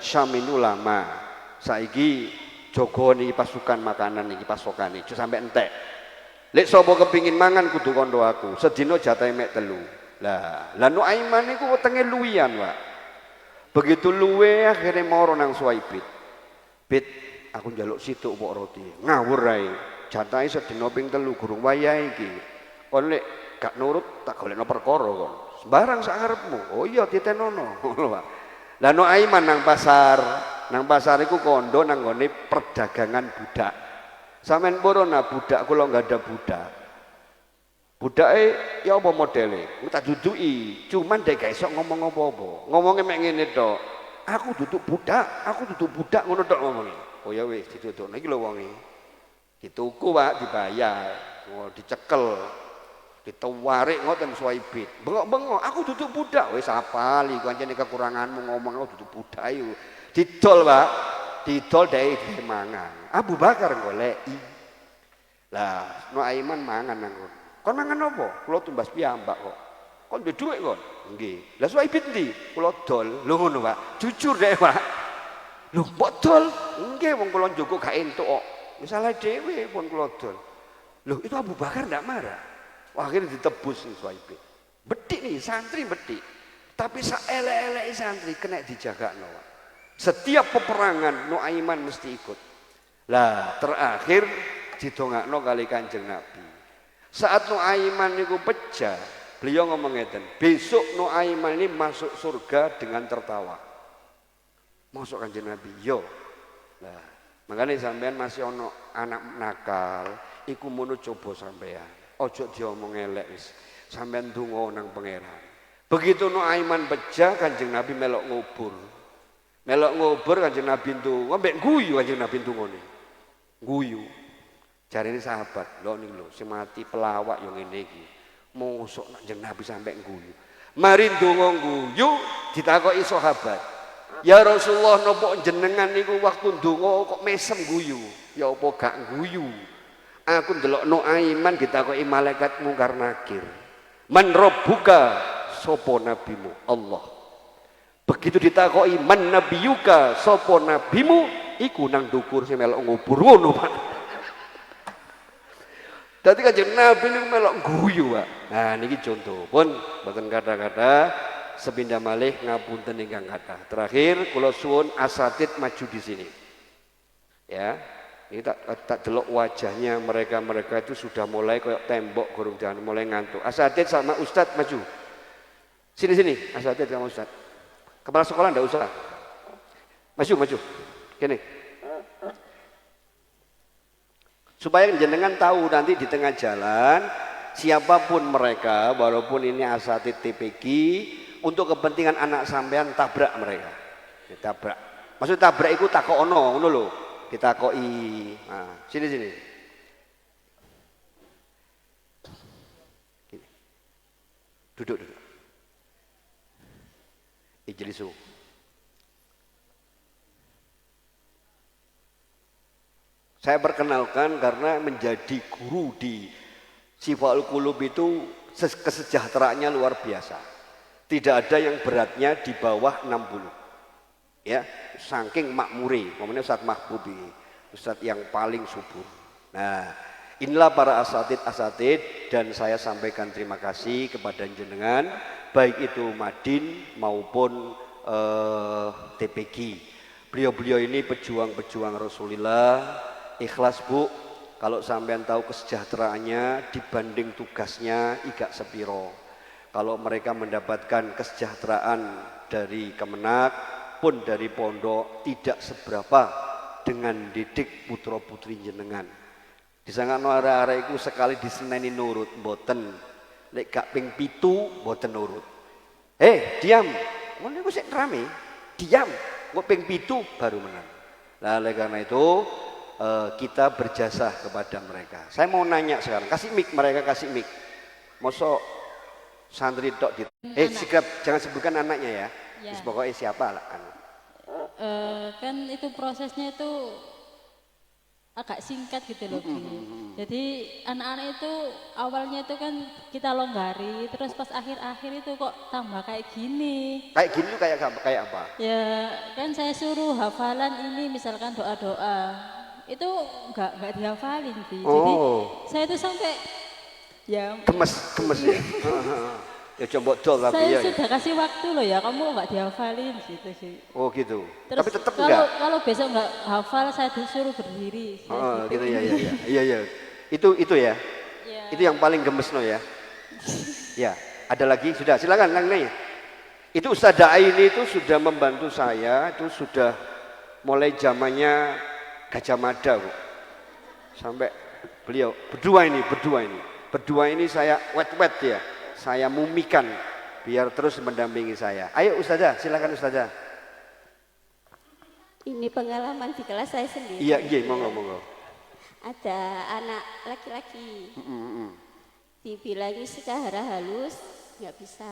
Syam ini lama. Saiki jogo niki pasukan makanan niki pasokan iki sampai entek. Lek sapa kepingin mangan kudu kondo aku. Sedina jatahe mek 3. Lah Nuaiman niku wetenge luwian, Pak. Begitu luwe akhirnya moro nang Suwaibid. Bit, aku njaluk situk pok roti. Ngawur ae. Jatahe sedina ping 3 gurung wayahe iki. Kon lek gak nurut tak golekno perkara kon. Sembarang sak karepmu. Oh iya ditenono, ngono, Pak. Lah Nuaiman nang pasar. Nang pasar iku kondo nang gone perdagangan budak. Sampeyan purun nah budak kula enggak ada budak. Budake ya apa modele? Tak duduki, cuman dhek gak iso ngomong apa-apa. Ngomonge mek ngene tok. Aku duduk budak ngono tok ngomonge. Oh ya wis didudukno iki lho wonge. Dituku Pak, dibayar. Oh dicekel. Ditawarik ngoten Suwaibid. Bengok-bengok, aku duduk budak. Wis apal iku ancene kekuranganmu ngomong aku duduk budak iku. Didol Pak. Didol dhek mangan. Abu Bakar goleki. Lah Nuaiman mangan nang kono. Kon mangan apa? Kula tumbas piyambak kok. Kon duwe dhuwit kon? Nggih. Lah Suwaibid ndi? Kula dol. Lho ngono, Pak. Jujur deh, Pak. Lho, mbok dol? Nggih, wong kula njogo gak entuk kok. Wis salah dhewe pun kula dol. Lho, itu Abu Bakar ndak marah. Wah, akhirnya ditebus nih Suwaibid. Betik nih, santri betik. Tapi saelek-elek santri kena dijagakno, Pak. Setiap peperangan Nuaiman mesti ikut. Lah, terakhir didongakno kali Kanjeng Nabi. Saat Nuaiman niku pecah, beliau ngomong ngeten, besok Nuaiman ini masuk surga dengan tertawa. Masuk Kanjeng Nabi, yo. Nah, makanya sampean masih ono anak nakal iku mono coba sampean. Ojo diomong elek wis. Sampean ndonga nang pangeran. Begitu no Aiman pecah Kanjeng Nabi melok ngubur. Melok ngubur Kanjeng Nabi ndonga mbek guyu Kanjeng Nabi ndongane. Guyu. Jarine sahabat, lho niku lho sing mati pelawak yo ngene iki. Mosok Kanjeng Nabi sampe guyu. Mari ndonga guyu ditakoki sahabat. Ya Rasulullah napa jenengan niku waktu ndonga kok mesem guyu? Ya apa gak guyu? Aku ndelokno Aiman ditakoki malaikat mungkar nakir. Man rabbuka sapa nabimu? Allah. Begitu ditakoki man nabiyuka sapa nabimu? Iku nang ndukur sing melok ngubur ngono, Pak. Dadi Kanjeng Nabi niku melok guyu, Pak. Nah niki contoh pun mboten kata-kata sepindah malih ngapunten ingkang kathah. Terakhir kula suwun asatid maju di sini. Ya. Ini tak delok wajahnya mereka itu sudah mulai kayak tembok gurung jangan mulai ngantuk. Asatid sama Ustadz maju. Sini asatid sama Ustadz. Kepala sekolah ndak usah. Maju. Gini. Supaya jenengan tahu nanti di tengah jalan siapapun mereka walaupun ini asatid TPG untuk kepentingan anak sampean tabrak mereka. Tabrak. Maksud tabrak itu takono ngono lho. Ditakoi. Nah, sini. Gini. Duduk. Ijlisu. Saya perkenalkan karena menjadi guru di Syifaul Qulub itu kesejahteraannya luar biasa. Tidak ada yang beratnya di bawah 60. Ya, saking makmuri, momennya Ustadz Mahbubi, Ustadz yang paling subur. Nah, inilah para asatid dan saya sampaikan terima kasih kepada jenengan, baik itu Madin maupun TPG. Beliau-beliau ini pejuang-pejuang Rasulullah, ikhlas Bu. Kalau sampean tahu kesejahteraannya dibanding tugasnya igak sepiro. Kalau mereka mendapatkan kesejahteraan dari Kemenak pun dari pondok tidak seberapa dengan didik putra putri jenengan. Disangkano arek-arek iku sekali diseneni nurut mboten. Lek gak ping 7 mboten nurut. Diam. Ngono iku sik rame. Diam. Kok ping 7 baru menang. Nah, oleh karena itu kita berjasa kepada mereka. Saya mau nanya sekarang, kasih mic mereka kasih mic. Mosok santri tok di sikap jangan sebutkan anaknya ya. Ya. Pokoknya siapa lah anak. Kan itu prosesnya itu agak singkat gitu loh. Jadi anak-anak itu awalnya itu kan kita longgari, terus pas akhir-akhir itu kok tambah kayak gini. Kayak gini tuh kayak apa? Ya kan saya suruh hafalan ini misalkan doa-doa itu nggak dihafalin sih. Jadi saya itu sampai ya gemes ya. Ya coba dol tapi saya ya. Saya sudah kasih waktu loh ya, kamu nggak dihafalin gitu sih. Oh gitu. Terus tapi tetap enggak. Kalau besok nggak hafal saya disuruh berdiri. Gitu ya. Iya. Itu ya. Itu yang paling gemes no ya. Ya, ada lagi sudah silakan nanya. Itu Ustazah Aini itu sudah membantu saya, itu sudah mulai zamannya Gajah Mada Bu. Sampai beliau berdua ini saya wet ya. Saya mumikan biar terus mendampingi saya. Ayo Ustazah, silakan Ustazah. Ini pengalaman di kelas saya sendiri. Iya, monggo. Ada anak laki-laki. Dibilangi secara halus nggak bisa.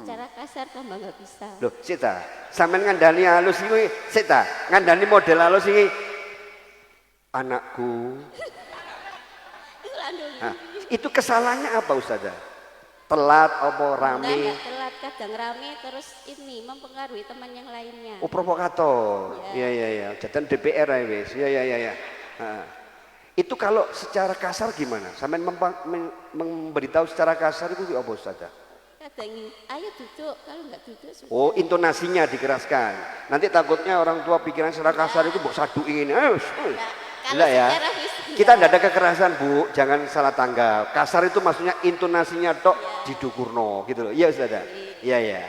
Secara kasar tambah nggak bisa. Loh, Sita, sampean ngandani halus iki, Sita, ngandani model halus iki. Anakku. Itu kesalahannya apa Ustazah? Telat apa rame? Enggak telat, kadang rame terus ini mempengaruhi teman yang lainnya. Oh provokator. Iya. Jadian DPR ya wis. Iya. Itu kalau secara kasar gimana? Sampai memberitahu secara kasar itu apa Ustazah? Kadang ayo duduk, kalau enggak duduk sudah. Oh intonasinya dikeraskan. Nanti takutnya orang tua pikiran secara kasar itu mbok sadu ingin. Kalau ya. Kita tidak ada kekerasan Bu, jangan salah tanggap. Kasar itu maksudnya intonasinya tok didukurno gitu loh. Iya Ustazah. Iya.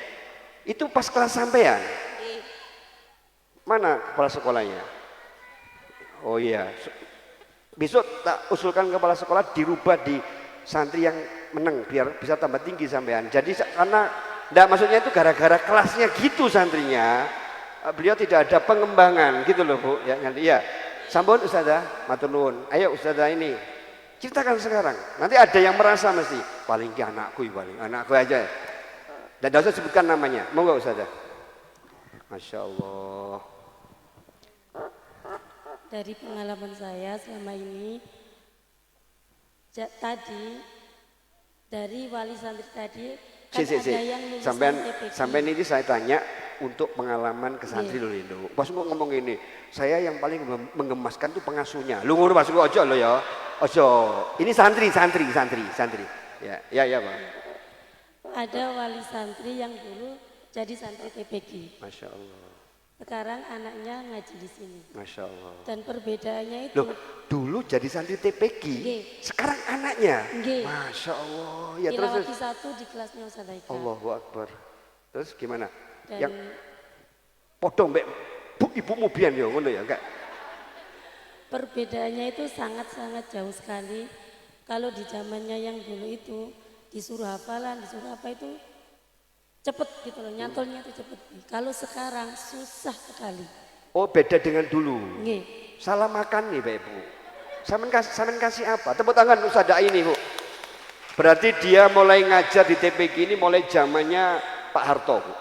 Itu pas kelas sampean. Mana kepala sekolahnya? Oh iya. Besok tak usulkan kepala sekolah dirubah di santri yang menang biar bisa tambah tinggi sampean. Jadi karena enggak, maksudnya itu gara-gara kelasnya gitu santrinya, beliau tidak ada pengembangan gitu loh Bu. Ya nanti ya. Sampun Ustazah, matur nuwun. Ayo Ustazah ini ceritakan sekarang. Nanti ada yang merasa mesti paling ki anakku, paling anakku aja. Dan tidak usah sebutkan namanya. Mau nggak Ustazah? Masya Allah. Dari pengalaman saya selama ini, tadi dari wali santri tadi kan ada yang lulusan TPQ. Sampai ini saya tanya untuk pengalaman ke santri dulu itu. Pas mau ngomong ini, saya yang paling menggemaskan tuh pengasuhnya. Lu ngono pas ojo lo ya. Ojo. Ini santri. Ya Bang. Ada wali santri yang dulu jadi santri TPQ. Masya Allah. Sekarang anaknya ngaji di sini. Masya Allah. Dan perbedaannya itu. Loh, dulu jadi santri TPQ, sekarang anaknya. Masya Allah. Ya Tilawati terus. satu di kelasnya Ustaz Haikal. Allahu Akbar. Terus gimana? Dan Yang podong mbek ibumu biyen ya ngono ya enggak? Perbedaannya itu sangat-sangat jauh sekali. Kalau di zamannya yang dulu itu disuruh hafalan, disuruh apa itu cepet gitu loh, nyantolnya itu cepet. Kalau sekarang susah sekali. Oh beda dengan dulu. Nggih. Salah makan nih Pak Ibu. Samen kasih apa? Tepuk tangan Ustazah ini Bu. Berarti dia mulai ngajar di TPQ ini mulai zamannya Pak Harto Bu.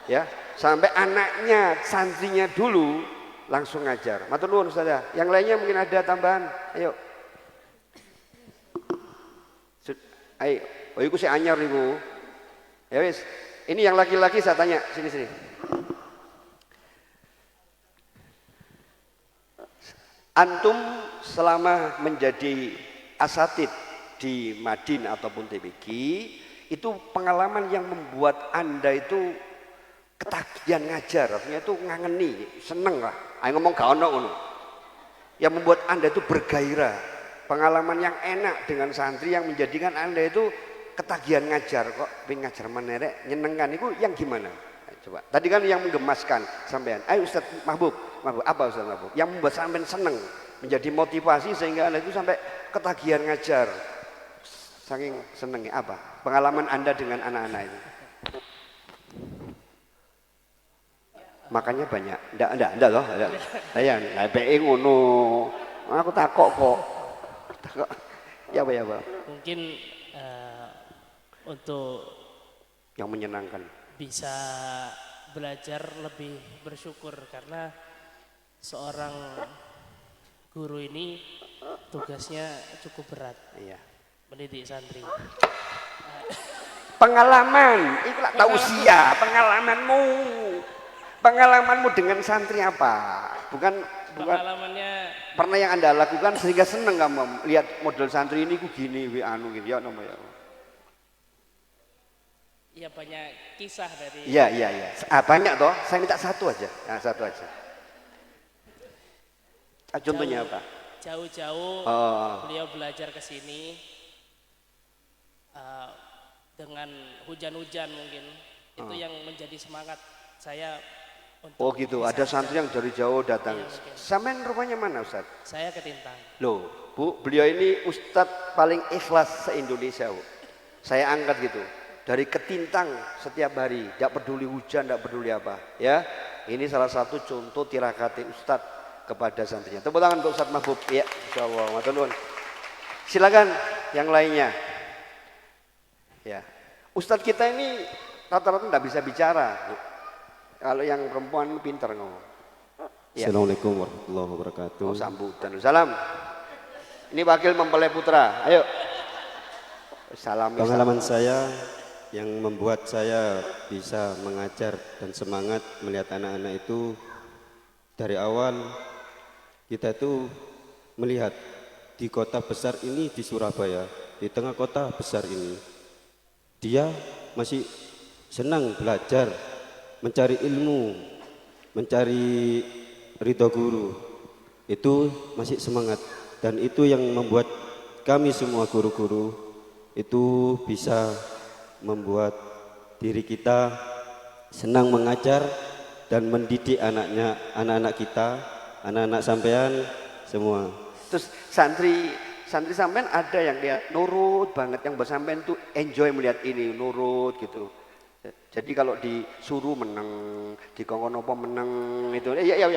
Ya, sampai anaknya santrinya dulu langsung ngajar. Matur nuwun Ustazah. Yang lainnya mungkin ada tambahan. Ayo. Ayo, oh iku si anyar iku. Ya wis. Ini yang laki-laki saya tanya, sini. Antum selama menjadi asatid di Madin ataupun TPQ, itu pengalaman yang membuat Anda itu ketagihan ngajar, artinya itu ngangeni, seneng lah. Ayo ngomong gak ono ngono. Yang membuat Anda itu bergairah, pengalaman yang enak dengan santri yang menjadikan Anda itu ketagihan ngajar, kok pengen ngajar menerek nyenengkan itu yang gimana? Ayo, coba. Tadi kan yang menggemaskan sampean. Ayo Ustaz Mahbub, apa Ustaz Mahbub? Yang membuat sampean seneng, menjadi motivasi sehingga Anda itu sampai ketagihan ngajar. Saking senengnya apa? Pengalaman Anda dengan anak-anak itu. Makanya banyak. Enggak loh. Saya PE ngono. Aku takok kok. Ya apa? Mungkin untuk yang menyenangkan bisa belajar lebih bersyukur karena seorang guru ini tugasnya cukup berat. Iya. Mendidik santri. Pengalaman, itu lah tahu usia, pengalamanmu dengan santri apa? Bukan pengalamannya pernah yang Anda lakukan sehingga seneng kamu lihat model santri ini ku gini, anu gitu ya namanya. Ya banyak kisah dari. Iya. Banyak toh. Saya minta satu aja. Nah, satu aja. Contohnya apa? Jauh-jauh beliau belajar ke sini dengan hujan-hujan mungkin. Itu yang menjadi semangat saya untuk. Oh gitu. Ada santri yang dari jauh datang. Iya, Sampean rupanya mana Ustaz? Saya ke Tintang. Loh, Bu, beliau ini Ustadz paling ikhlas se-Indonesia, Bu. Saya angkat gitu. Dari Ketintang setiap hari, tidak peduli hujan, tidak peduli apa, ya. Ini salah satu contoh tirakati Ustadz kepada santrinya. Tepuk tangan untuk Ustadz Mahbub, ya, insyaallah. Matur nuwun. Silakan yang lainnya. Ya, Ustadz kita ini rata-rata tidak bisa bicara. Kalau yang perempuan pintar ngomong. Ya. Assalamualaikum warahmatullahi wabarakatuh. Oh, sambutan. Salam. Ini wakil mempelai putra. Ayo. Salam. Pengalaman saya yang membuat saya bisa mengajar dan semangat melihat anak-anak itu dari awal kita itu melihat di kota besar ini, di Surabaya, di tengah kota besar ini dia masih senang belajar, mencari ilmu, mencari ridho guru, itu masih semangat. Dan itu yang membuat kami semua guru-guru itu bisa membuat diri kita senang mengajar dan mendidik anak-anak kita, anak-anak sampean semua. Terus santri sampean ada yang dia nurut banget, yang buat sampean tuh enjoy melihat ini, nurut gitu. Jadi kalau disuruh menang, dikongkon apa menang itu, ya.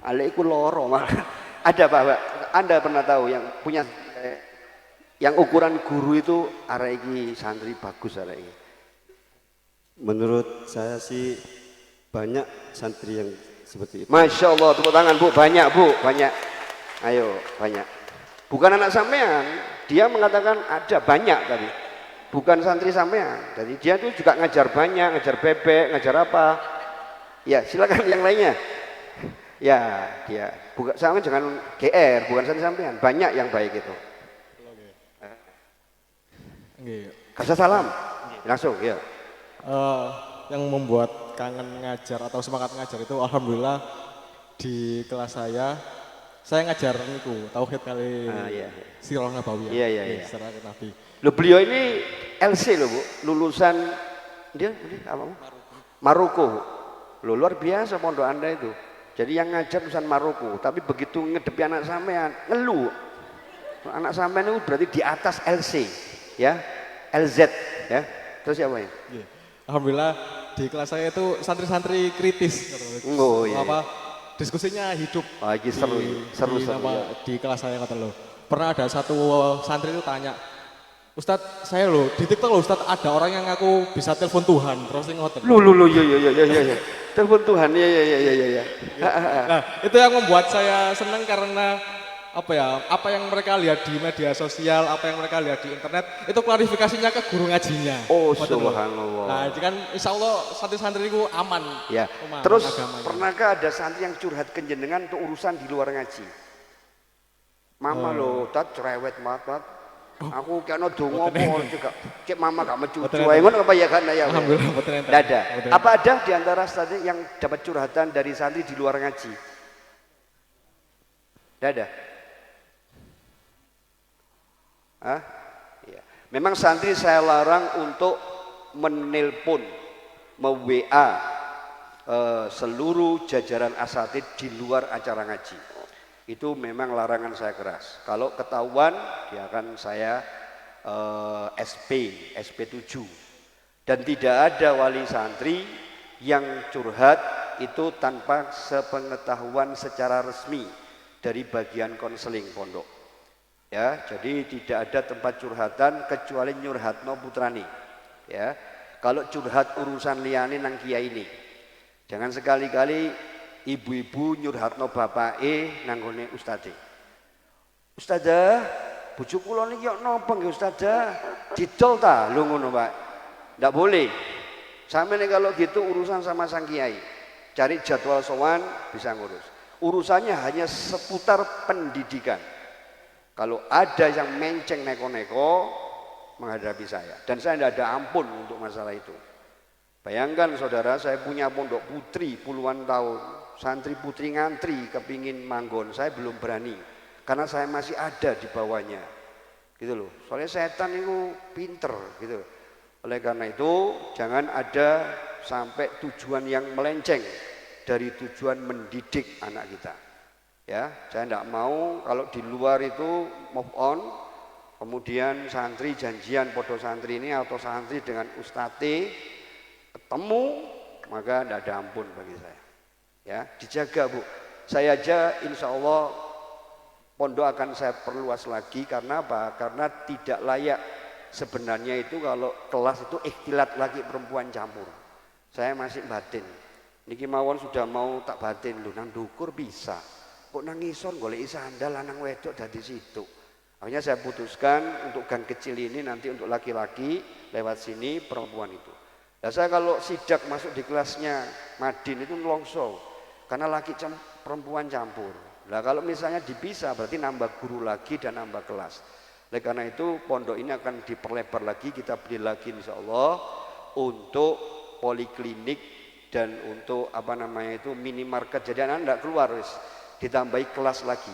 Ale iku loro malah. Ada Pak, Anda pernah tahu yang punya yang ukuran guru itu arek iki santri bagus arek iki. Menurut saya sih banyak santri yang seperti itu. Masya Allah, tepuk tangan Bu, banyak Bu, banyak. Ayo, banyak. Bukan anak sampean, dia mengatakan ada banyak tadi. Bukan santri sampean. Jadi dia tuh juga ngajar banyak, ngajar bebek, ngajar apa. Ya, silakan yang lainnya. Ya, dia. Bukan sampean jangan GR, bukan santri sampean. Banyak yang baik itu. Kasih salam. Langsung, ya. Yang membuat kangen ngajar atau semangat ngajar itu alhamdulillah di kelas saya ngajar niku tauhid kali sirah nabawiyah. Iya. Sirah Nabi. Loh, beliau ini LC loh Bu, lulusan dia apa Bu? Maroko. Loh, luar biasa pondok Anda itu. Jadi yang ngajar lulusan Maroko, tapi begitu ngedepi anak sampean ngeluh. Anak sampean itu berarti di atas LC, ya. LZ, ya. Terus siapa ya? Alhamdulillah di kelas saya itu santri-santri kritis. Oh, iya. Apa diskusinya hidup. Lagi seru. Di kelas saya kata lo. Pernah ada satu santri itu tanya, Ustadz, saya loh di TikTok loh Ustadz ada orang yang ngaku bisa telepon Tuhan terus ngotot. Iya. Telepon Tuhan, iya. Nah, itu yang membuat saya senang karena apa yang mereka lihat di media sosial, apa yang mereka lihat di internet, itu klarifikasinya ke guru ngajinya. Oh, subhanallah. Nah, jadi kan insya Allah santri-santri itu aman. Ya. Terus pernahkah ada santri yang curhat ke jenengan untuk urusan di luar ngaji? Mama lo, tat cerewet banget. Aku kena dongo juga. Cek mama gak mencucu. Ngono apa ya kan ya? Alhamdulillah betul. Ada. Apa ada di antara santri yang dapat curhatan dari santri di luar ngaji? Tidak ada. Hah? Ya. Memang santri saya larang untuk menelpon, me-WA seluruh jajaran asatid di luar acara ngaji. Itu memang larangan saya keras. Kalau ketahuan, dia akan saya SP7. Dan tidak ada wali santri yang curhat itu tanpa sepengetahuan secara resmi dari bagian konseling pondok. Ya, jadi tidak ada tempat curhatan kecuali nyurhatno putrani. Ya, kalau curhat urusan liyane nang kiai ini, jangan sekali-kali ibu-ibu nyurhatno bapake nang gone ustadze. Ustazah, bojo kula niki yo napa nggih ustazah? Didol ta lho ngono, Pak. Ndak boleh. Sampeyan kalau gitu urusan sama sang kiai. Cari jadwal sowan bisa ngurus. Urusannya hanya seputar pendidikan. Kalau ada yang menceng neko-neko menghadapi saya, dan saya tidak ada ampun untuk masalah itu. Bayangkan saudara, saya punya pondok putri puluhan tahun, santri putri ngantri kepingin manggon, saya belum berani karena saya masih ada di bawahnya, gitu loh. Soalnya setan itu pinter, gitu. Oleh karena itu jangan ada sampai tujuan yang melenceng dari tujuan mendidik anak kita. Ya, saya tidak mau kalau di luar itu move on, kemudian santri janjian podo santri ini atau santri dengan ustate ketemu, maka tidak ada ampun bagi saya. Ya, dijaga Bu. Saya aja insya Allah pondok akan saya perluas lagi karena apa? Karena tidak layak sebenarnya itu kalau kelas itu ikhtilat lagi perempuan campur. Saya masih batin. Niki mawon sudah mau tak batin lho, nang dukur bisa. Kok nang ngisor golek sandal lanang wedok dari situ. Akhirnya saya putuskan untuk gang kecil ini nanti untuk laki-laki lewat sini, perempuan itu. Nah, saya kalau sidak masuk di kelasnya Madin itu nelongso karena perempuan campur. Nah, kalau misalnya dipisah berarti nambah guru lagi dan nambah kelas. Oleh karena itu pondok ini akan diperlebar lagi, kita beli lagi insya Allah untuk poliklinik dan untuk minimarket. Jadi anak tidak keluar wis. Ditambahi kelas lagi,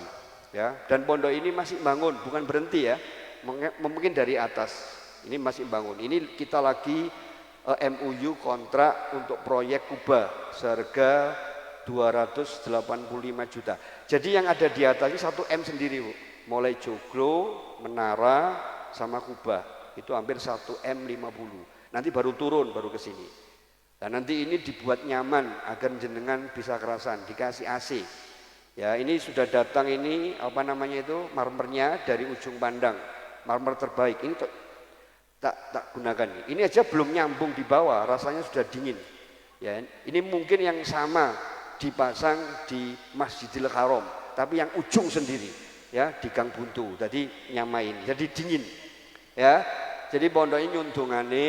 ya. Dan pondok ini masih bangun, bukan berhenti ya, mungkin dari atas. Ini masih bangun. Ini kita lagi MOU kontrak untuk proyek kubah seharga 285 juta. Jadi yang ada di atas ini 1 M sendiri, Bu. Mulai joglo, menara, sama kubah. Itu hampir 1 M 50. Nanti baru turun, baru ke sini. Dan nanti ini dibuat nyaman agar jenengan bisa kerasan, dikasih AC. Ya, ini sudah datang ini apa namanya itu marmernya dari ujung pandang. Marmer terbaik. Ini tak gunakan. Ini aja belum nyambung di bawah, rasanya sudah dingin. Ya, ini mungkin yang sama dipasang di Masjidil Haram, tapi yang ujung sendiri, ya di Gang Buntu. Jadi nyamain, jadi dingin, ya. Jadi pondoknya nyundungane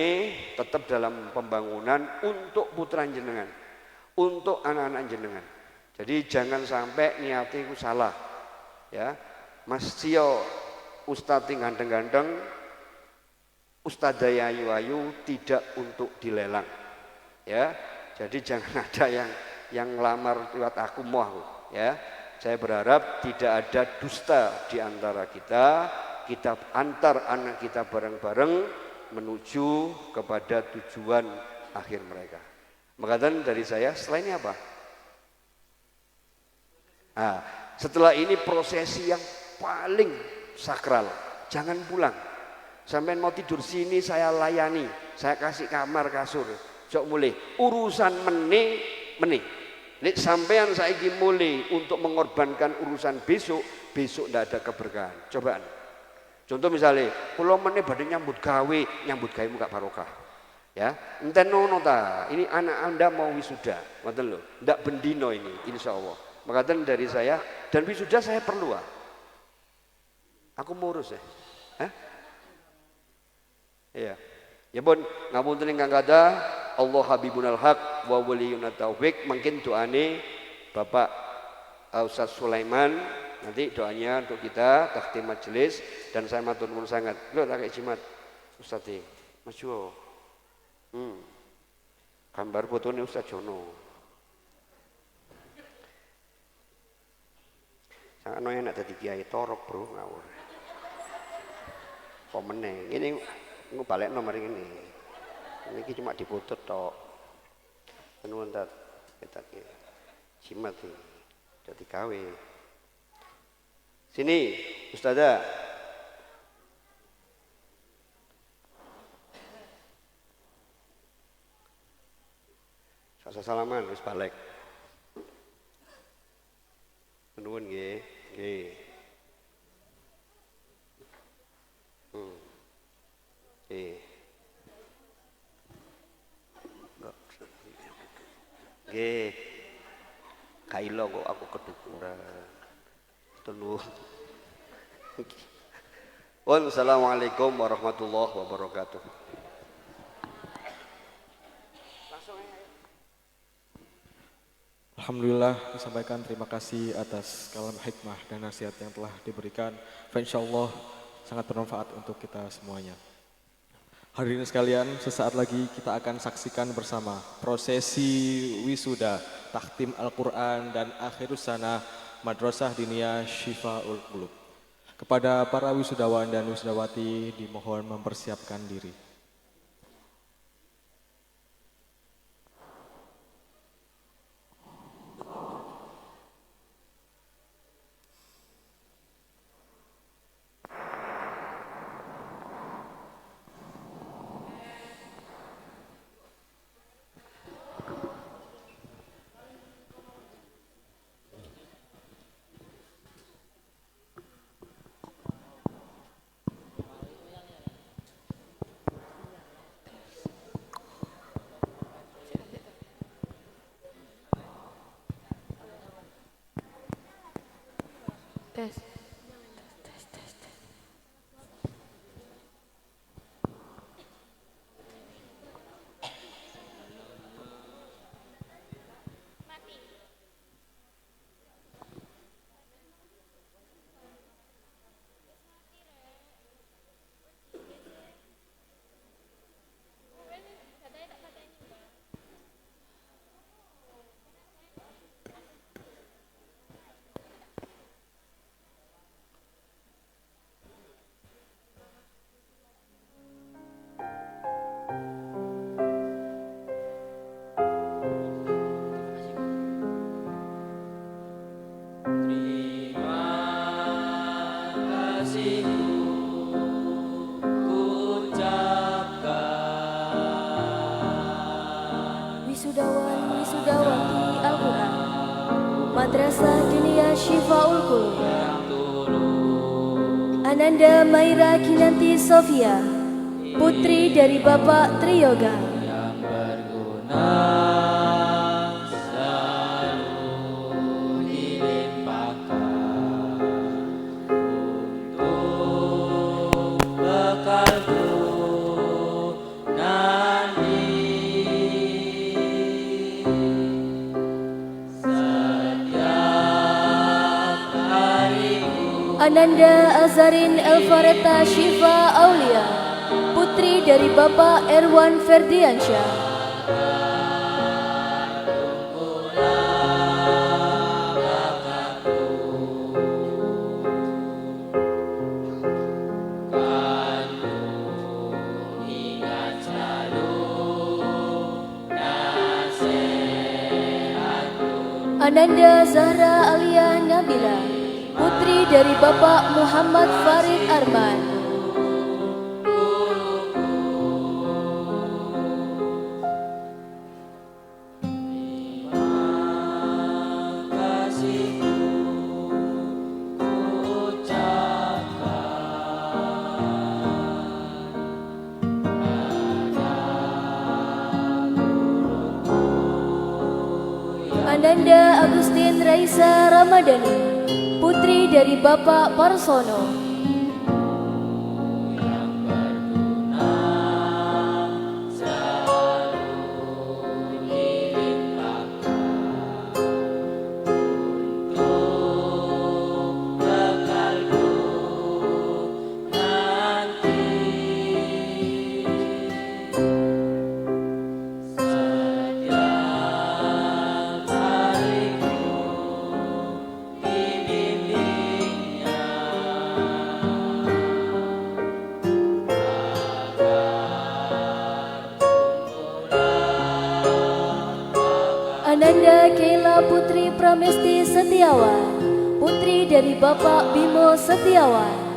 tetap dalam pembangunan untuk putra jenengan, untuk anak-anak jenengan. Jadi jangan sampai niatnya itu salah, ya. Mas Tio Ustadz ganteng-ganteng, Ustadzah ayu-ayu tidak untuk dilelang, ya. Jadi jangan ada yang ngelamar lewat aku mau, ya. Saya berharap tidak ada dusta di antara kita antar anak kita bareng-bareng menuju kepada tujuan akhir mereka. Makanya dari saya, selain ini apa? Nah, setelah ini prosesi yang paling sakral, jangan pulang. Sampai mau tidur sini saya layani, saya kasih kamar kasur. Sok mulai urusan meni. Nek sampean saiki mulai untuk mengorbankan urusan besok ndak ada keberkahan. Cobaan. Contoh misalnya, kalau meneh badhe nyambut gawe gak barokah. Ya, enten nono ta. Ini anak Anda mau wisuda, ngoten lho. Ndak bendino ini, insyaallah. Makanya dari saya dan wisuda saya perlu aku mau urus ya. Hah? Iya. Ya pun ngapunten ingkang kathah, Allah habibunal haq wa waliyunat taufik. Mungkin doane Bapak Ustaz Sulaiman nanti doanya untuk kita takhtim majelis dan saya matur nuwun sangat. Lho tak jimat Ustaz Mas Jo. Gambar fotone Ustaz Jono. Sangat enak dadi kiai torok, Bro, ngawur. Apa meneh? Ini balik nomor ini. Ini cuma dipoto tok. Nuwun tat ketake. Jimat iki. Dadi gawe. Sini, Ustazah. Salaman wis balik. Nuwun nggih, nggih. Nggih. Kailo kok aku kedukuran. Telu. Wassalamualaikum warahmatullahi wabarakatuh. Alhamdulillah disampaikan terima kasih atas kalam hikmah dan nasihat yang telah diberikan. Insyaallah sangat bermanfaat untuk kita semuanya. Hadirin sekalian, sesaat lagi kita akan saksikan bersama prosesi wisuda, takhtim Al-Quran dan akhirus sana Madrasah Diniyah Syifaul Qulub. Kepada para wisudawan dan wisudawati dimohon mempersiapkan diri. Tes. Syifaul Qulub, Ananda Maira Kinanti Sofia, putri dari Bapak Triyoga, Ananda Azarin Elfareta Syifa Aulia, putri dari Bapak Erwan Ferdiansyah, Ananda Zahra Alia Nabila, putri dari Bapak Muhammad Farid Arman, Ananda Agustin Raisa Ramadhani, putri dari Bapak Parsono, Ananda Keila Putri Pramesti Setiawan, putri dari Bapak Bimo Setiawan,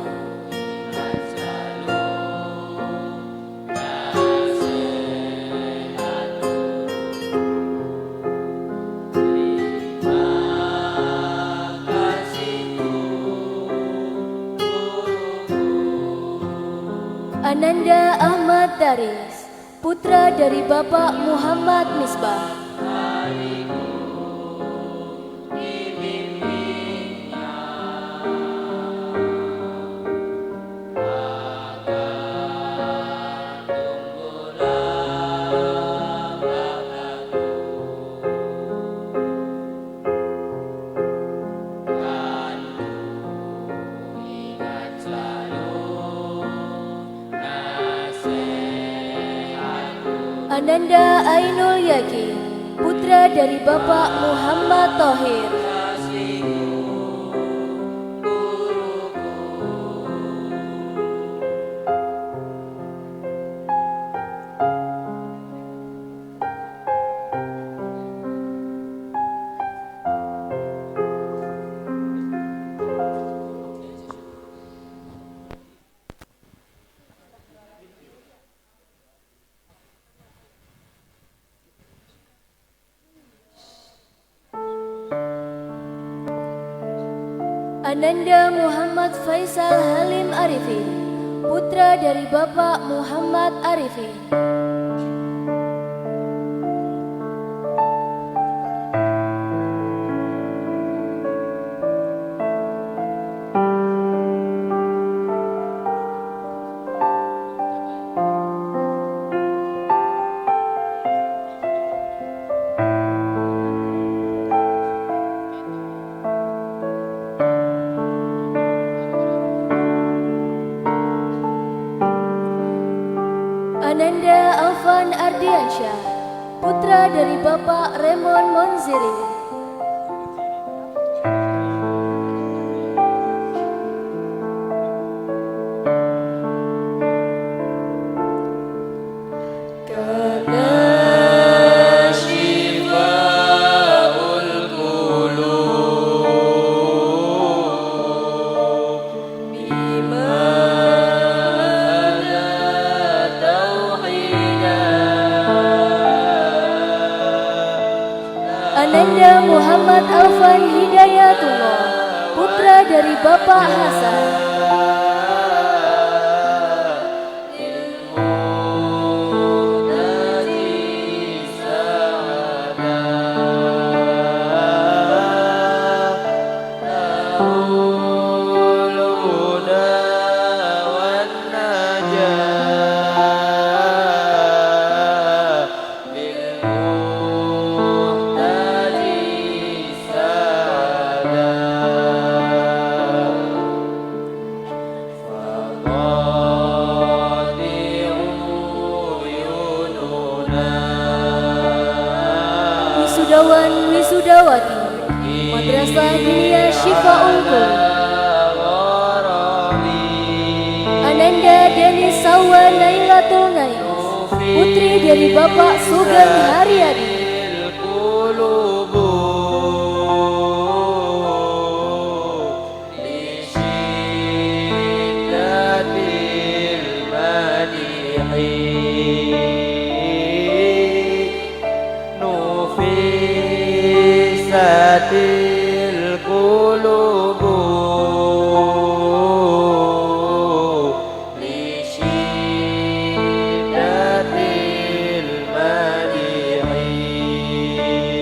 Ananda Ahmad Daris, putra dari Bapak Muhammad Misbah, Ananda Ainul Yakin, putra dari Bapak Muhammad Thohir, Ananda Muhammad Faisal Halim Arifin, putra dari Bapak Muhammad Arifin, Ananda Alvan Ardiansyah, putra dari Bapak Raymond Monziri, Ananda Muhammad Alvan Hidayatullah, Bapak Hasan. Wisudawan Wisudawati Madrasah Diniyah Syifaul Qulub, Ananda Denis Sawa Nailatul Nais, putri dari Bapak Sugeng Haryadi.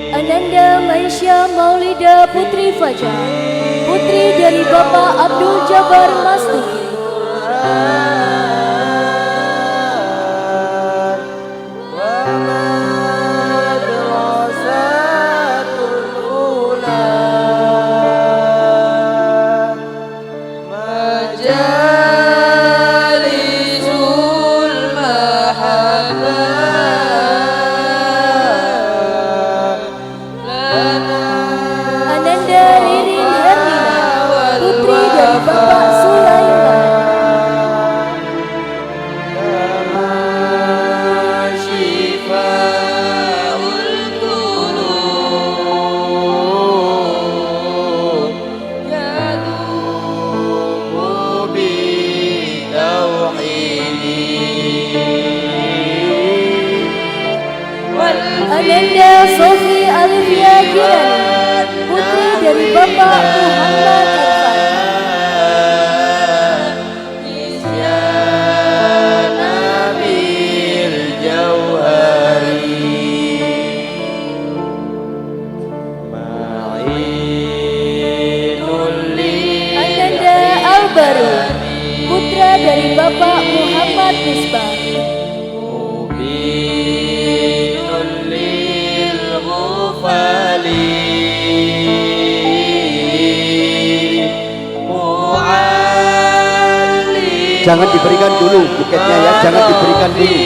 Ananda Maisya Maulida Putri Fajar, putri dari Bapak Abdul Jabbar Mastuki. Ananda Ririn Hermina, putri dari Bapak Sulaiman. Ananda Sofi Alivia Girani, putri dari Bapak Muhammad Irfan. Ananda Albaru, putra dari Bapak Muhammad Misbah. Jangan diberikan dulu buketnya ya, jangan diberikan dulu.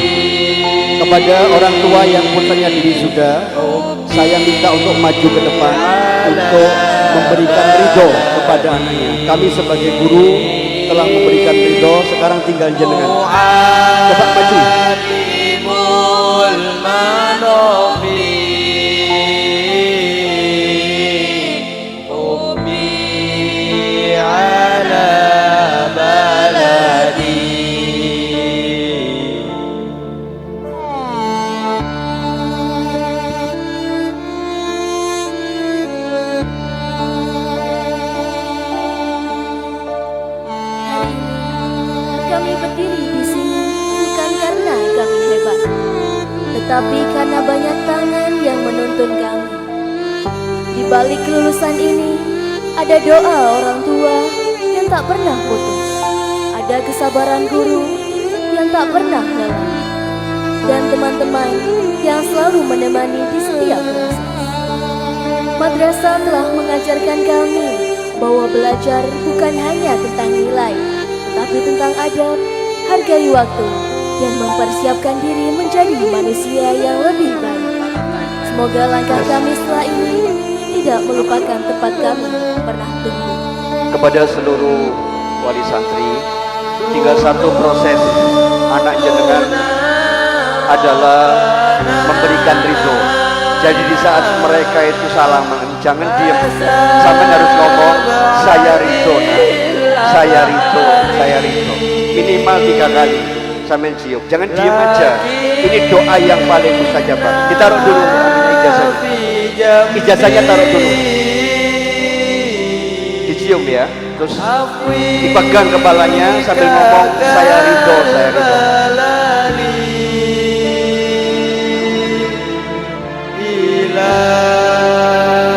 Kepada orang tua yang putranya diwisuda, saya minta untuk maju ke depan untuk memberikan ridho kepada anaknya. Kami sebagai guru telah memberikan ridho, sekarang tinggal jenengan. Coba maju. Kami berdiri di sini bukan karena kami hebat, tetapi karena banyak tangan yang menuntun kami. Di balik kelulusan ini, ada doa orang tua yang tak pernah putus, ada kesabaran guru yang tak pernah lelah, dan teman-teman yang selalu menemani di setiap proses. Madrasah telah mengajarkan kami bahwa belajar bukan hanya tentang nilai, tetapi tentang adab, hargai waktu, dan mempersiapkan diri menjadi manusia yang lebih baik. Semoga langkah kami setelah ini tidak melupakan tempat kami pernah tumbuh. Kepada seluruh wali santri, tinggal satu proses anak jenengan adalah memberikan ridho. Jadi di saat mereka itu salaman, jangan diam, sampai harus ngomong saya ridho, saya ridho, saya ridho. Minimal 3 kali sampai cium, jangan diam aja. Ini doa yang paling mustajabah. Ditaruh dulu ijazahnya, ijazahnya taruh dulu, dicium ya. terus dipegang kepalanya sambil ngomong saya ridho, saya ridho.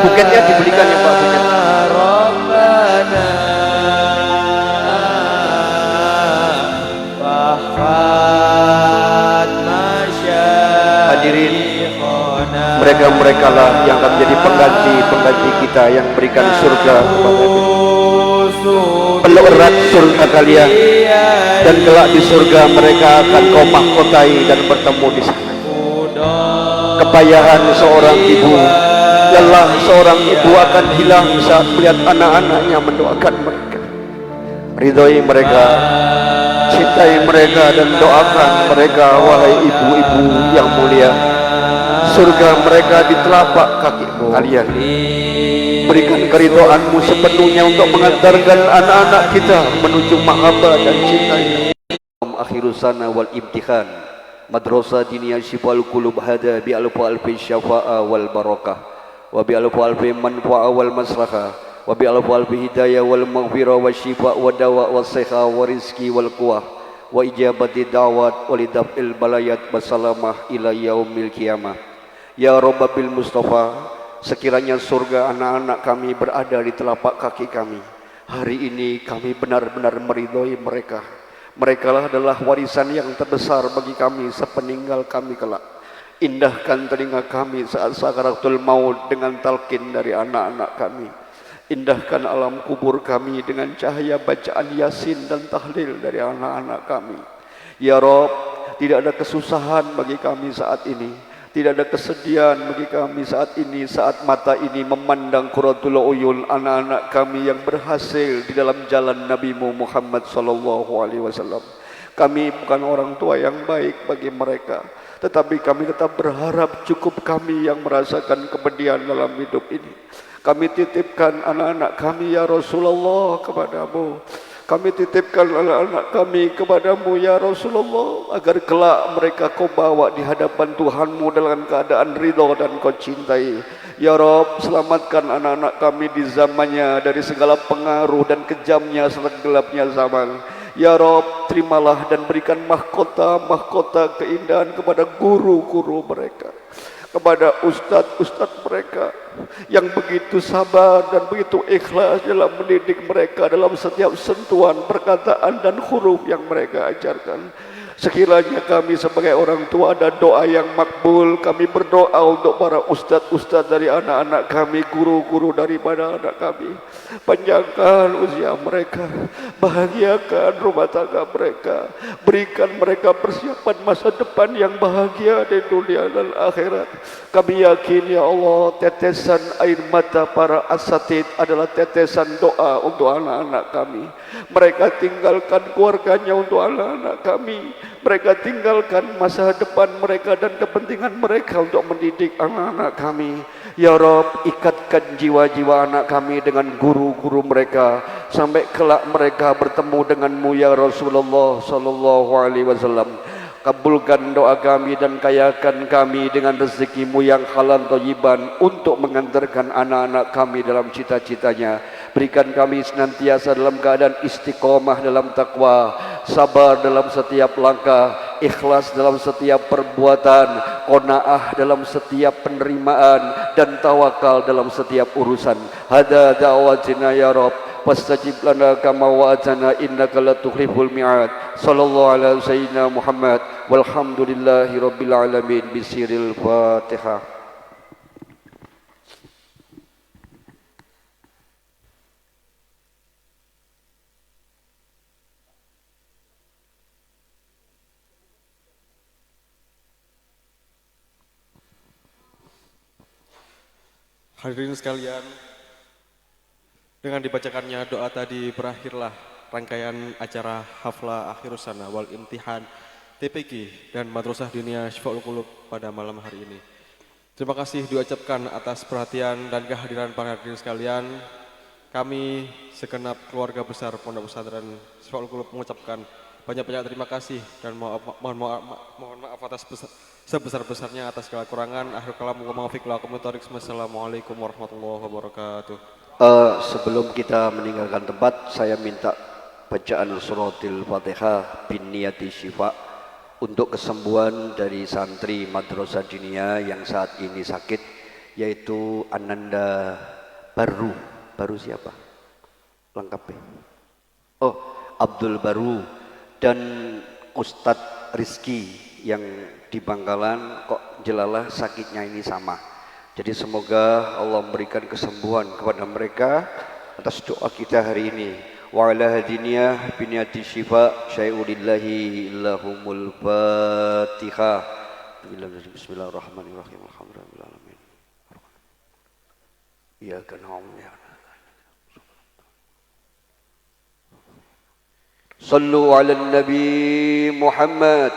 Buketnya dibelikan ya Pak, buket. Hadirin, mereka lah yang akan menjadi pengganti kita yang berikan surga kepada kita. Peluk erat surga kalian, dan kelak di surga mereka akan kau mahkotai dan bertemu di sana. Kepayahan seorang ibu, lelah seorang ibu akan hilang saat melihat anak-anaknya mendoakan mereka. Ridhoi mereka, cintai mereka dan doakan mereka, wahai ibu-ibu yang mulia. Surga mereka di telapak kaki kalian. Berikan keridhoanmu sepenuhnya untuk mengantarkan anak-anak kita menuju mahabbah dan cintanya. Akhirus sana wal imtihan. Madrasah Diniyah Syifa'ul Qulub hada bi alfi alfi syafa'a wal barakah wa bi alfi alfi manfa'a wal maslahah wa bi alfi alfi hidayah wal maghfirah wa syifa' wa dawa' wa siha wa rizki wal quwah wa ijabati da'wat wa lidaf'il balayat basalamah ila yaumil qiyamah. Ya Rabbil Mustafa, sekiranya surga anak-anak kami berada di telapak kaki kami, hari ini kami benar-benar meridhoi mereka. Mereka lah adalah warisan yang terbesar bagi kami sepeninggal kami kelak. Indahkan telinga kami saat sakaratul maut dengan talqin dari anak-anak kami. Indahkan alam kubur kami dengan cahaya bacaan Yasin dan tahlil dari anak-anak kami. Ya Rabb, tidak ada kesusahan bagi kami saat ini. Tidak ada kesedihan bagi kami saat ini, saat mata ini memandang qurratul uyun anak-anak kami yang berhasil di dalam jalan Nabi-Mu Muhammad sallallahu alaihi wasallam. Kami bukan orang tua yang baik bagi mereka, tetapi kami tetap berharap cukup kami yang merasakan kepedihan dalam hidup ini. Kami titipkan anak-anak kami ya Rasulullah kepadamu. Kami titipkan anak-anak kami kepadamu ya Rasulullah, agar kelak mereka kau bawa di hadapan Tuhanmu dalam keadaan ridho dan kau cintai. Ya Rabb, selamatkan anak-anak kami di zamannya dari segala pengaruh dan kejamnya serta gelapnya zaman. Ya Rabb, terimalah dan berikan mahkota keindahan kepada guru-guru mereka, kepada ustadz-ustadz mereka yang begitu sabar dan begitu ikhlas dalam mendidik mereka dalam setiap sentuhan, perkataan dan huruf yang mereka ajarkan. Sekiranya kami sebagai orang tua ada doa yang makbul, kami berdoa untuk para ustadz-ustadz dari anak-anak kami, guru-guru daripada anak kami. Panjangkan usia mereka, bahagiakan rumah tangga mereka, berikan mereka persiapan masa depan yang bahagia di dunia dan akhirat. Kami yakin ya Allah, tetesan air mata para asatid adalah tetesan doa untuk anak-anak kami. Mereka tinggalkan keluarganya untuk anak-anak kami. Mereka tinggalkan masa depan mereka dan kepentingan mereka untuk mendidik anak-anak kami. Ya Rabb, ikatkan jiwa-jiwa anak kami dengan guru-guru mereka sampai kelak mereka bertemu denganmu ya Rasulullah sallallahu alaihi wasallam. Kabulkan doa kami dan kayakan kami dengan rezekimu yang halal thayyiban untuk mengantarkan anak-anak kami dalam cita-citanya. Berikan kami senantiasa dalam keadaan istiqomah dalam takwa, sabar dalam setiap langkah, ikhlas dalam setiap perbuatan, qanaah dalam setiap penerimaan, dan tawakal dalam setiap urusan. Hada da'watina ya Rabb, wastajib lana kama wa'adana innaka la tukhliful mi'ad. Sallallahu ala sayyidina Muhammad walhamdulillahi rabbil alamin bisiril Fatihah. Hadirin sekalian, dengan dibacakannya doa tadi berakhirlah rangkaian acara Haflah Akhirus Sana wal Imtihan TPG dan Madrasah Diniyah Syifa'ul Qulub pada malam hari ini. Terima kasih diucapkan atas perhatian dan kehadiran para hadirin sekalian. Kami segenap keluarga besar Pondok Pesantren Syifa'ul Qulub mengucapkan banyak-banyak terima kasih dan mohon maaf atas sebesar-besarnya atas segala kurangan. Akhir kalam wa maufiq lakum. Assalamualaikum warahmatullahi wabarakatuh. Sebelum kita meninggalkan tempat, saya minta bacaan suratil Fatihah bin niyati syifa untuk kesembuhan dari santri Madrasah Diniyah yang saat ini sakit, yaitu Ananda Baru. Baru siapa? Lengkapnya. Oh, Abdul Baru dan Ustadz Rizki yang di Bangkalan, kok jelalah sakitnya ini sama. Jadi semoga Allah memberikan kesembuhan kepada mereka atas doa kita hari ini. Wa ala hadiniyah biniyati syifa syai'ulillahi lahumul fatihah. Bismillahirrahmanirrahim. Alhamdulillahirabbil alamin. Iyyaka na'budu wa iyyaka nasta'in. Sallu ala nabi Muhammad.